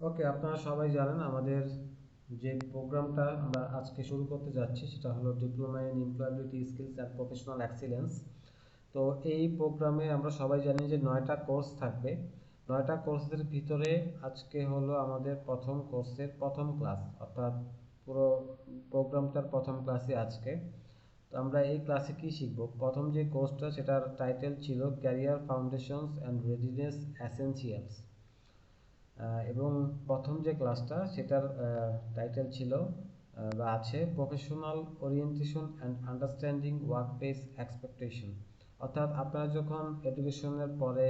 ওকে, আপনারা সবাই জানেন আমাদের যে প্রোগ্রামটা আমরা আজকে শুরু করতে যাচ্ছি সেটা হলো diploma in employability skills and professional excellence. তো এই প্রোগ্রামে আমরা সবাই জানি যে 9টা কোর্স থাকবে। 9টা কোর্সের ভিতরে আজকে হলো আমাদের প্রথম কোর্সের প্রথম ক্লাস, অর্থাৎ পুরো প্রোগ্রামটার প্রথম ক্লাসই আজকে। তো আমরা এই ক্লাসে কি শিখব? প্রথম যে কোর্সটা সেটার টাইটেল ছিল career foundations and readiness essentials. এবং প্রথম যে ক্লাসটা সেটার টাইটেল ছিল বা আছে professional orientation and understanding workplace expectation. অর্থাৎ আপনারা যখন এডুকেশনের পরে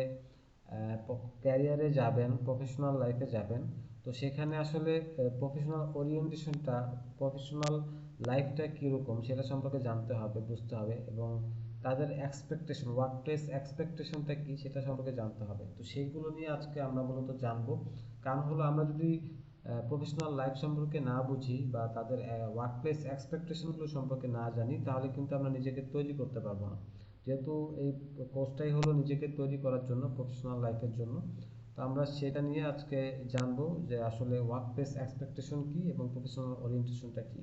ক্যারিয়ারে যাবেন, প্রফেশনাল লাইফে যাবেন, তো সেখানে আসলে প্রফেশনাল ওরিয়েন্টেশনটা, প্রফেশনাল লাইফটা কীরকম সেটা সম্পর্কে জানতে হবে, বুঝতে হবে, এবং তাদের এক্সপেকটেশন, ওয়ার্কপ্লেস এক্সপেকটেশনটা কী সেটা সম্পর্কে জানতে হবে। তো সেইগুলো নিয়ে আজকে আমরা মূলত জানবো। কারণ হলো আমরা যদি প্রফেশনাল লাইফ সম্পর্কে না বুঝি বা তাদের ওয়ার্কপ্লেস এক্সপেকটেশনগুলো সম্পর্কে না জানি, তাহলে কিন্তু আমরা নিজেকে তৈরি করতে পারবো না। যেহেতু এই কোর্সটাই হলো নিজেকে তৈরি করার জন্য, প্রফেশনাল লাইফের জন্য। তো আমরা সেটা নিয়ে আজকে জানবো যে আসলে ওয়ার্কপ্লেস এক্সপেকটেশন কী এবং প্রফেশনাল ওরিয়েন্টেশনটা কী।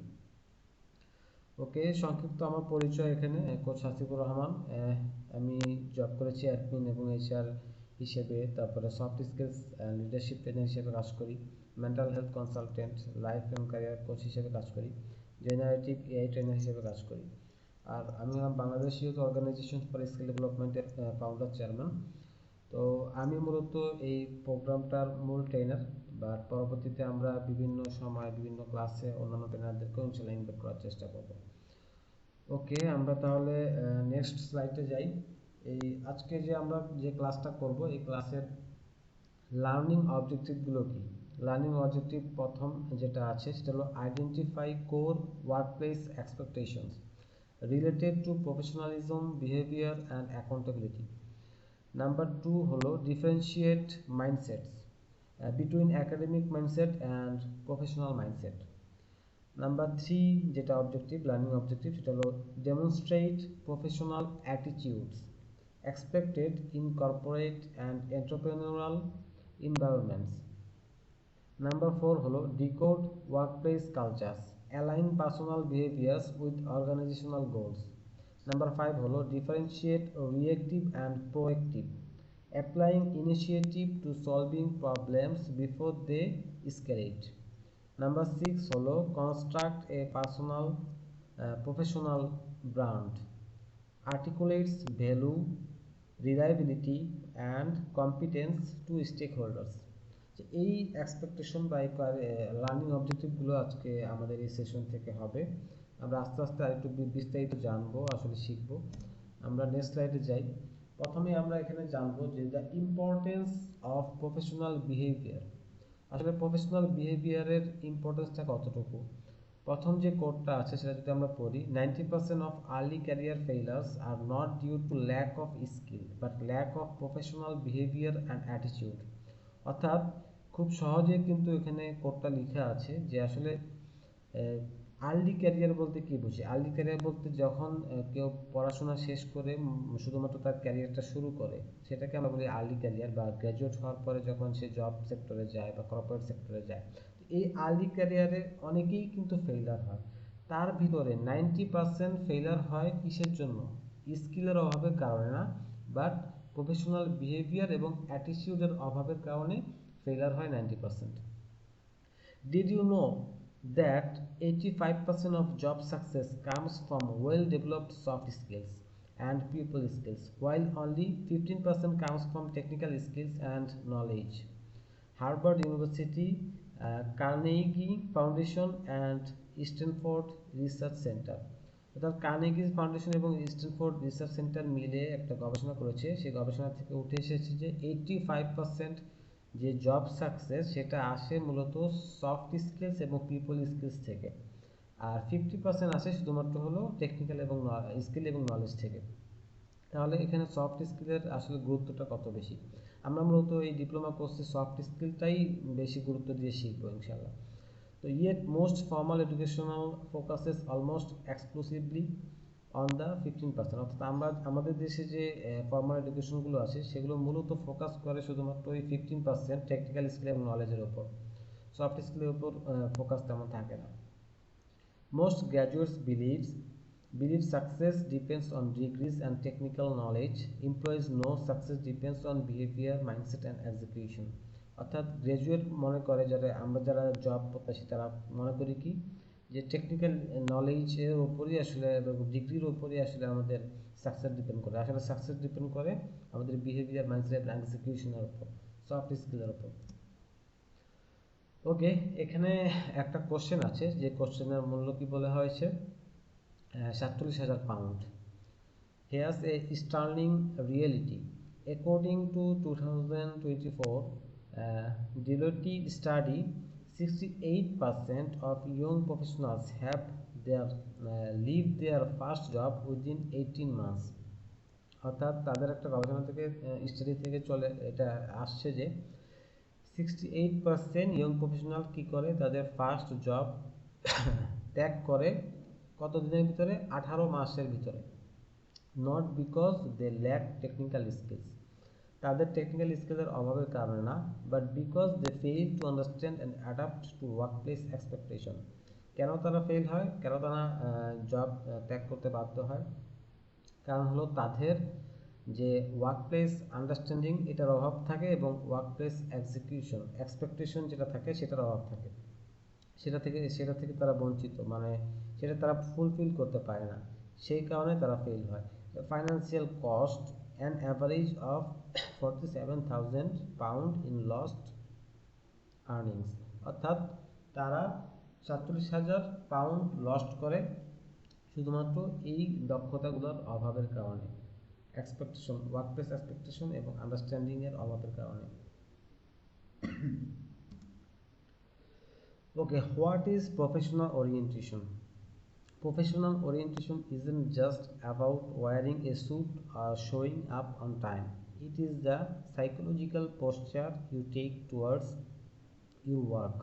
ওকে, সংক্ষিপ্ত আমার পরিচয়। এখানে কোচ হাসিবুর রহমান। আমি জব করেছি অ্যাডমিন এবং এইচআর হিসেবে, তারপরে সফট স্কিলস লিডারশিপ ট্রেনার হিসেবে কাজ করি, মেন্টাল হেলথ কনসালটেন্ট, লাইফ এবং ক্যারিয়ার কোচ হিসেবে কাজ করি, জেনারেটিভ এআই ট্রেনার হিসেবে কাজ করি। আর আমি হলাম Bangladesh youth organization for skill ডেভেলপমেন্টের ফাউন্ডার চেয়ারম্যান। তো আমি মূলত এই প্রোগ্রামটার মূল ট্রেনার, বাট পরবর্তীতে আমরা বিভিন্ন সময় বিভিন্ন ক্লাসে অন্যান্য ট্রেনারদেরকেও ইনশাল্লাহ ইনভাইট করার চেষ্টা করব। ওকে, আমরা তাহলে নেক্সট স্লাইডে যাই। এই আজকে যে আমরা যে ক্লাসটা করব, এই ক্লাসের লার্নিং অবজেক্টিভগুলো কি? লার্নিং অবজেক্টিভ প্রথম যেটা আছে সেটা হলো identify core workplace expectations related to professionalism, behaviour and accountability. Number 2 হলো differentiate mindsets between academic mindset and professional mindset. Number 3 যেটা অবজেক্টিভ, লার্নিং অবজেক্টিভ, সেটা হলো demonstrate professional attitudes expected in corporate and entrepreneurial environments. Number 4 হলো decode workplace cultures, align personal behaviors with organizational goals. Number 5 হলো differentiate reactive and proactive, applying initiative to solving problems before they escalate. Number 6 হলো construct a personal professional brand, articulates value, reliability and competence to stakeholders. এই expectation বা learning অবজেক্টিভগুলো আজকে আমাদের এই session থেকে হবে। আমরা আস্তে আস্তে আরেকটু বিস্তারিত জানবো, আসলে শিখবো। আমরা নেক্সট স্লাইডে যাই। প্রথমে আমরা এখানে জানবো যে the importance of professional behaviour. আসলে প্রফেশনাল বিহেভিয়ারের ইম্পর্টেন্সটা কতটুকু? প্রথম যে কোডটা আছে সেটা যদি আমরা পড়ি, 90% of early career failures are not due to lack of skill but lack of professional behaviour and attitude. অর্থাৎ খুব সহজে কিন্তু এখানে কোডটা লেখা আছে যে আসলে আর্লি ক্যারিয়ার বলতে কী বুঝি? আর্লি ক্যারিয়ার বলতে যখন কেউ পড়াশোনা শেষ করে শুধুমাত্র তার ক্যারিয়ারটা শুরু করে, সেটাকে আমরা বলি আর্লি ক্যারিয়ার। বা গ্র্যাজুয়েট হওয়ার পরে যখন সে জব সেক্টরে যায় বা কর্পোরেট সেক্টরে যায়, এই আর্লি ক্যারিয়ারে অনেকেই কিন্তু ফেইলার হয়। তার ভিতরে 90% ফেইলার হয় কিসের জন্য? স্কিলের অভাবের কারণে না, বাট প্রফেশনাল বিহেভিয়ার এবং অ্যাটিটিউডের অভাবের কারণে ফেইলার হয় 90%। Did you know that 85% of job success comes from well-developed soft skills and people skills, while only 15% comes from technical skills and knowledge? Harvard University, Carnegie Foundation and Stanford Research Center, অর্থাৎ Carnegie foundation এবং Stanford research centre মিলে একটা গবেষণা করেছে। সেই গবেষণা থেকে উঠে এসেছে যে 85% যে জব সাকসেস সেটা আসে মূলত সফট স্কিলস এবং পিপল স্কিলস থেকে, আর 50% আসে শুধুমাত্র হলো টেকনিক্যাল এবং স্কিল এবং নলেজ থেকে। তাহলে এখানে সফট স্কিলের আসলে গুরুত্বটা কত বেশি? আমরা মূলত এই ডিপ্লোমা কোর্সে সফট স্কিলটাই বেশি গুরুত্ব দিয়ে শিখবো ইনশাল্লাহ। তো yet most formal educational focuses almost exclusively on the 15%। অর্থাৎ আমাদের দেশে যে ফর্মাল এডুকেশনগুলো আছে সেগুলো মূলত ফোকাস করে শুধুমাত্র ওই 15% টেকনিক্যাল স্কিল এবং নলেজের উপর। সফট স্কিলের উপর ফোকাস তেমন থাকে না। Most graduates believe success depends on degrees and technical knowledge. Employees know success depends on behavior, mindset and execution. অর্থাৎ গ্র্যাজুয়েট মনে করে যারা জব প্রত্যাশী তারা মনে করি কি যে টেকনিক্যাল নলেজের উপরই আসলে ডিগ্রির উপরই আসলে আমাদের সাকসেস ডিপেন্ড করে। আসলে সাকসেস ডিপেন্ড করে আমাদের বিহেভিয়ার, মাইন্ডসেট এবং এক্সিকিউশনের উপর, সফট স্কিলের উপর। ওকে, এখানে একটা কোশ্চেন আছে, যে কোশ্চেনের মূল্য কি বলা হয়েছে, 47,000 pound. Here's a stunning reality. According to 2024 Deloitte study, 68% of young professionals have leave their first job within 18 months. অর্থাৎ তাদের একটা গবেষণা থেকে, স্টাডি থেকে এটা আসছে যে 68% ইয়ং প্রফেশনাল কি করে, তাদের ফার্স্ট জব ত্যাগ করে কত দিনের ভিতরে, 18 মাসের ভিতরে। Not because they lack technical skills, তাদের টেকনিক্যাল স্কিলের অভাবের কারণে না, but because they fail to understand and adapt to workplace expectation. কেন তারা ফেল হয়, কেন তারা জব ত্যাগ করতে বাধ্য হয়? কারণ হলো তাদের যে ওয়ার্কপ্লেস আন্ডারস্ট্যান্ডিং এটার অভাব থাকে, এবং ওয়ার্কপ্লেস এক্সিকিউশন এক্সপেকটেশন যেটা থাকে সেটার অভাব থাকে, সেটা থেকে তারা বঞ্চিত, মানে সেটা তারা ফুলফিল করতে পারে না, সেই কারণে তারা ফেল হয়। Financial cost an average of 47,000 pound in lost earnings. অর্থাৎ তারা 47,000 পাউন্ড লস্ট করে শুধুমাত্র এই দক্ষতাগুলোর অভাবের কারণে, এক্সপেকটেশন, ওয়ার্কপ্লেস এক্সপেকটেশন এবং আন্ডারস্ট্যান্ডিং এর অভাবের কারণে। Okay, what is professional orientation? Professional orientation isn't just about wearing a suit or showing up on time. It is the psychological posture you take towards your work.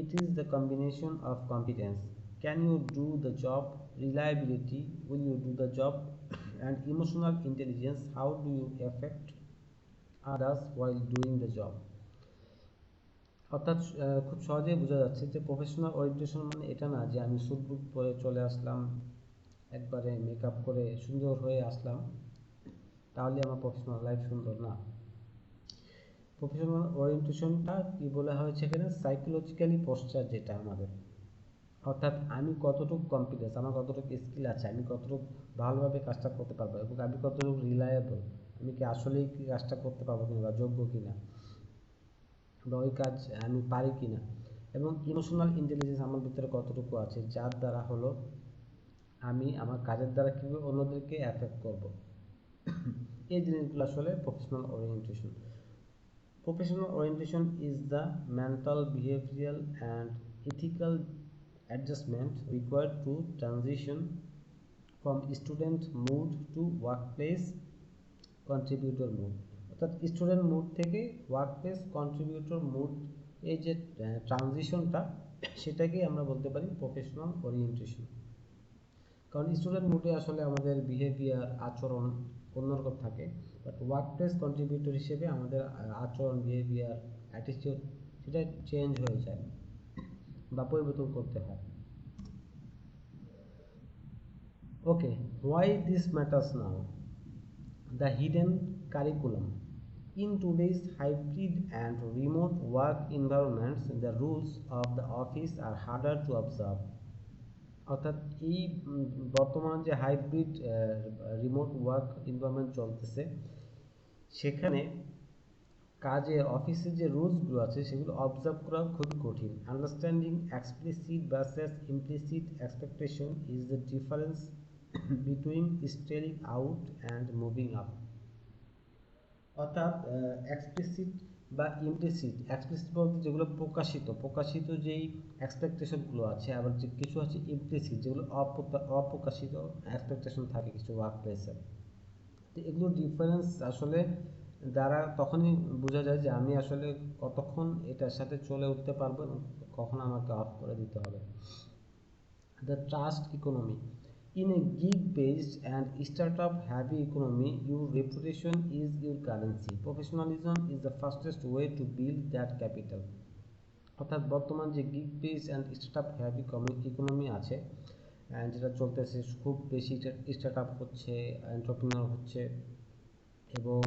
It is the combination of competence. Can you do the job? Reliability, will you do the job? And emotional intelligence, how do you affect others while doing the job? অর্থাৎ খুব সহজেই বোঝা যাচ্ছে যে professional orientation মানে এটা না যে আমি স্যুট বুট পরে চলে আসলাম, একবারে মেকআপ করে সুন্দর হয়ে আসলাম, তাহলে আমার প্রফেশনাল লাইফ সুন্দর না। প্রফেশনাল ওরিয়েন্টেশনটা কি বলা হয়েছে এখানে, সাইকোলজিক্যালি পোস্টার যেটা আমাদের, অর্থাৎ আমি কতটুকু কনফিডেন্স, আমার কতটুকু স্কিল আছে, আমি কতটুকু ভালোভাবে কাজটা করতে পারবো, এবং আমি কতটুকু রিলায়েবল, আমি কি আসলেই কি কাজটা করতে পারবো কিনা বা যোগ্য কিনা, বা ওই কাজ আমি পারি কিনা, এবং ইমোশনাল ইন্টেলিজেন্স আমার ভিতরে কতটুকু আছে, যার দ্বারা হলো আমি আমার কাজের দ্বারা কীভাবে অন্যদেরকে অ্যাফেক্ট করব। এই জিনিসগুলো আসলে professional orientation. Professional orientation is the mental, behavioural and ethical adjustment required to transition from student mode to workplace contributor mode. অর্থাৎ স্টুডেন্ট মুড থেকে ওয়ার্কপ্লেস কন্ট্রিবিউটর মুড, এই যে ট্রানজিশনটা, সেটাকেই আমরা বলতে পারি প্রফেশনাল ওরিয়েন্টেশন। কারণ স্টুডেন্ট মুডে আসলে আমাদের বিহেভিয়ার, আচরণ অন্যরকম থাকে, বাট ওয়ার্কপ্লেস কন্ট্রিবিউটর হিসেবে আমাদের আচরণ, বিহেভিয়ার, অ্যাটিটিউড সেটা চেঞ্জ হয়ে যায় বা পরিবর্তন করতে হয়। Okay, why this matters now? The hidden curriculum. In today's hybrid and remote work environments, the rules of the office are harder to observe. অর্থাৎ এই বর্তমান যে হাইব্রিড রিমোট ওয়ার্ক এনভায়রনমেন্ট চলতেছে, সেখানে কাজের অফিসের যে রুলসগুলো আছে সেগুলো অবজার্ভ করা খুবই কঠিন। Understanding explicit versus implicit expectation is the difference between stealing out and moving up. অর্থাৎ এক্সপ্লিসিট বা ইমপ্লিসিট, এক্সপ্লিসিট বলতে যেগুলো প্রকাশিত যেই এক্সপেকটেশনগুলো আছে, আবার যে কিছু আছে ইমপ্লিসিট, যেগুলো অপ্রকাশিত এক্সপেকটেশন থাকে কিছু ওয়ার্ক প্লেসে। তো এগুলো ডিফারেন্স আসলে দ্বারা তখনই বোঝা যায় যে আমি আসলে কতক্ষণ এটার সাথে চলে উঠতে পারবো এবং কখন আমাকে অফ করে দিতে হবে। The trust economy. In a gig-based and startup-heavy economy, your reputation is your currency. Professionalism is the fastest way to build that capital. অর্থাৎ বর্তমান যে gig base and startup heavy economy আছে, যেটা চলতেছে, খুব বেশি স্টার্টআপ হচ্ছে, এন্টারপ্রেনার হচ্ছে এবং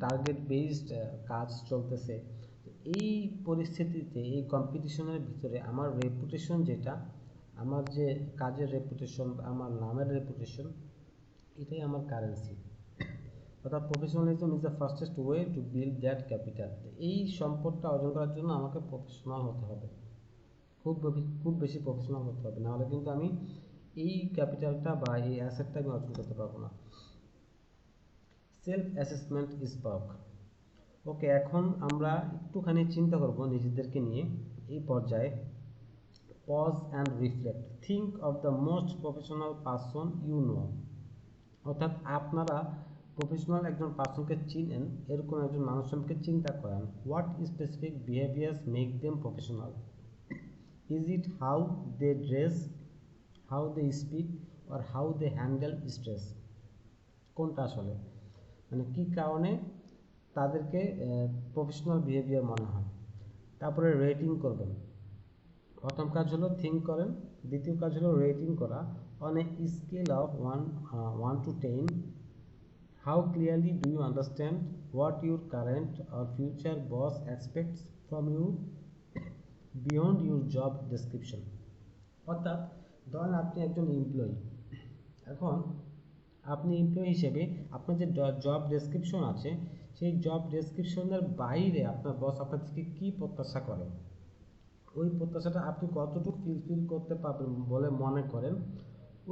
টার্গেট বেসড কাজ চলতেছে। এই পরিস্থিতিতে, এই কম্পিটিশনের ভিতরে আমার রেপুটেশন যেটা, আমার যে কাজের রেপুটেশন, আমার নামের রেপুটেশন, এটাই আমার কারেন্সি। অর্থাৎ professionalism is the fastest way to build that capital. এই সম্পদটা অর্জন করার জন্য আমাকে প্রফেশনাল হতে হবে, খুব বেশি প্রফেশনাল হতে হবে, নাহলে কিন্তু আমি এই ক্যাপিটালটা বা এই অ্যাসেটটা আমি অর্জন করতে পারবো না। Self assessment is power. Okay, এখন আমরা একটুখানি চিন্তা করব নিজেদেরকে নিয়ে এই পর্যায়ে। Pause and reflect, think of the most professional person you know. অর্থাৎ আপনারা প্রফেশনাল একজন পার্সনকে চিনেন, এরকম একজন মানুষ সম্পর্কে চিন্তা করেন। What specific behaviours make them professional? Is it how they dress, how they speak, or how they handle stress? কোনটা আসলে, মানে কী কারণে তাদেরকে প্রফেশনাল বিহেভিয়ার মনে হয়? তারপরে রেটিং করবেন। প্রথম কাজ হলো থিঙ্ক করেন, দ্বিতীয় কাজ হলো রেটিং করা। On a scale of 1 to 10, how clearly do you understand what your current or future boss expects from you beyond your job description? অর্থাৎ ধরেন আপনি একজন এমপ্লয়ি, এখন আপনি এমপ্লয়ি হিসেবে আপনার যে জব ডেসক্রিপশন আছে, সেই জব ডেসক্রিপশনের বাইরে আপনার বস আপনার থেকে কী প্রত্যাশা করে, ওই প্রত্যাশাটা আপনি কতটুকু ফুলফিল করতে পারবেন বলে মনে করেন,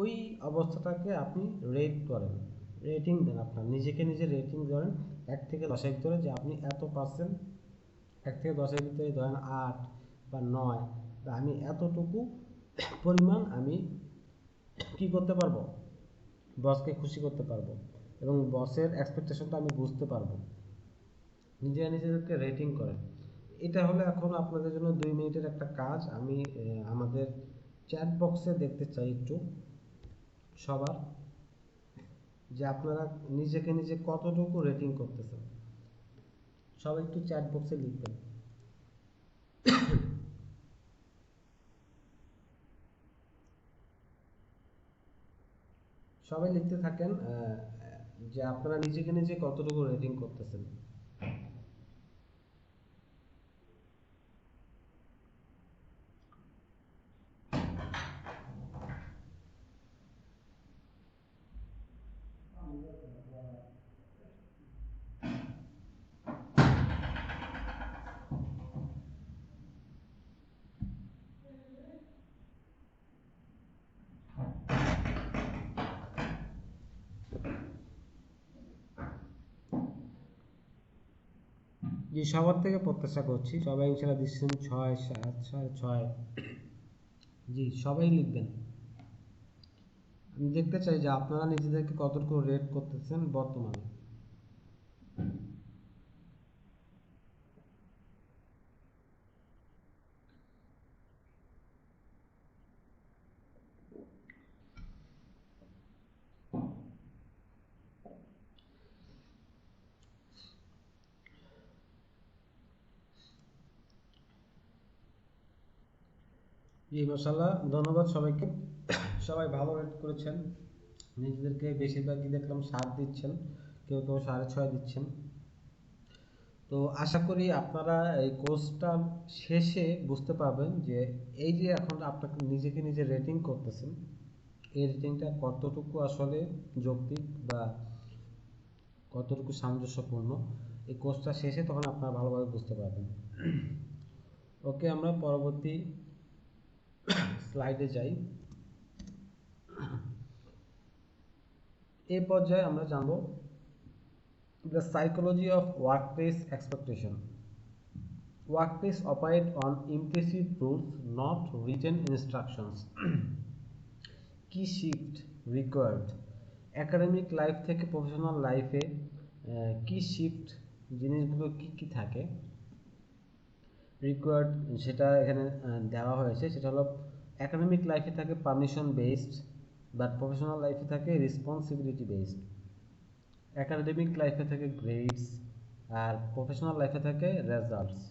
ওই অবস্থাটাকে আপনি রেট করেন, রেটিং দেন। আপনার নিজেকে নিজে রেটিং করেন 1 থেকে 10-এর ভিতরে, যে আপনি এত পার্সেন্ট, 1 থেকে 10-এর ভিতরে ধরেন 8 বা 9, আমি এতটুকু পরিমাণ আমি কি করতে পারবো, বসকে খুশি করতে পারবো এবং বসের এক্সপেকটেশনটা আমি বুঝতে পারবো। নিজেরা নিজেদেরকে রেটিং করেন। এটা হলো এখন আপনাদের জন্য 2 মিনিটের একটা কাজ। আমি আমাদের চ্যাট বক্সে দেখতে চাই একটু সবার, যে আপনারা নিজেকে নিজে কতটুকু রেটিং করতেছেন। সবাই একটু চ্যাট বক্সে লিখবেন। সবাই লিখতে থাকেন যে আপনারা নিজেকে নিজে কতটুকু রেটিং করতেছেন। যে সবার থেকে প্রত্যাশা করছি সবাই ইনশাআল্লাহ দিচ্ছেন 6, 7, 6.5। জি, সবাই লিখবেন। আমি দেখতে চাই যে আপনারা নিজেদেরকে কতটুকু রেট করতেছেন বর্তমানে। জি, মাশাআল্লাহ, ধন্যবাদ সবাইকে। সবাই ভালো রেট করেছেন, নিজেদেরকে বেশিরভাগই দেখলাম 7 দিচ্ছেন, কেউ কেউ 6.5 দিচ্ছেন। তো আশা করি আপনারা এই কোর্সটা শেষে বুঝতে পারবেন যে এই যে এখন আপনাকে নিজেকে নিজে রেটিং করতেছেন, এই রেটিংটা কতটুকু আসলে যৌক্তিক বা কতটুকু সামঞ্জস্যপূর্ণ। এই কোর্সটা শেষে তখন আপনারা ভালোভাবে বুঝতে পারবেন। ওকে, আমরা পরবর্তী স্লাইডে যাই। এই পর্যায়ে আমরা জানব the psychology of workplace expectation. Workplace operate on implicit rules, not written instructions. Key shift required. Academic life থেকে প্রফেশনাল লাইফে কি শিফট জিনিসগুলো কি থাকে রিকোয়ার্ড, সেটা এখানে দেওয়া হয়েছে। সেটা হলো একাডেমিক লাইফে থাকে পারমিশন বেসড, বাট প্রফেশনাল লাইফে থাকে রেসপন্সিবিলিটি বেসড। একাডেমিক লাইফে থাকে গ্রেডস আর প্রফেশনাল লাইফে থাকে রেজাল্টস।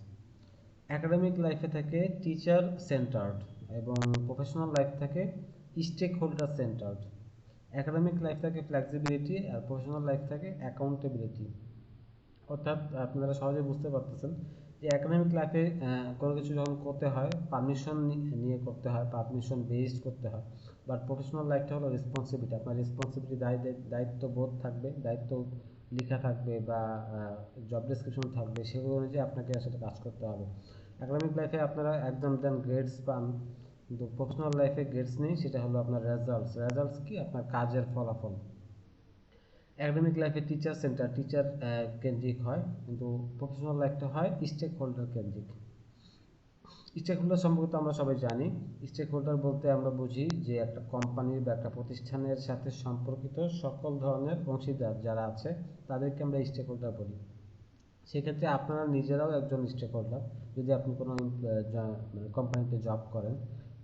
একাডেমিক লাইফে থাকে টিচার সেন্টার্ড এবং প্রফেশনাল লাইফ থাকে stakeholder centred. Academic life থাকে ফ্লেক্সিবিলিটি আর প্রফেশনাল লাইফ থাকে অ্যাকাউন্টেবিলিটি। অর্থাৎ আপনারা সহজে বুঝতে পারতেছেন যে একাডেমিক লাইফে কোনো কিছু যখন করতে হয় পারমিশন নিয়ে করতে হয়, পারমিশন বেসড করতে হয়। বাট প্রফেশনাল লাইফটা হলো রেসপন্সিবিলিটি, আপনার রেসপন্সিবিলিটি দায়িত্ববোধ থাকবে, দায়িত্ব লেখা থাকবে বা জব ডেসক্রিপশন থাকবে, সেগুলো অনুযায়ী আপনাকে আসলে কাজ করতে হবে। একাডেমিক লাইফে আপনারা একদম দেন গ্রেডস পান, কিন্তু প্রফেশনাল লাইফে গ্রেডস নেই, সেটা হলো আপনার রেজাল্টস কি আপনার কাজের ফলাফল। একাডেমিক লাইফে টিচার সেন্টার, টিচার কেন্দ্রিক হয়, কিন্তু প্রফেশনাল লাইফটা হয় স্টেক হোল্ডার কেন্দ্রিক। স্টেক হোল্ডার সম্পর্কে আমরা সবাই জানি। স্টেক হোল্ডার বলতে আমরা বুঝি যে একটা কোম্পানির বা একটা প্রতিষ্ঠানের সাথে সম্পর্কিত সকল ধরনের অংশীদার যারা আছে তাদেরকে আমরা স্টেক হোল্ডার বলি। সেক্ষেত্রে আপনারা নিজেরাও একজন স্টেক হোল্ডার। যদি আপনি কোনো কোম্পানিতে জব করেন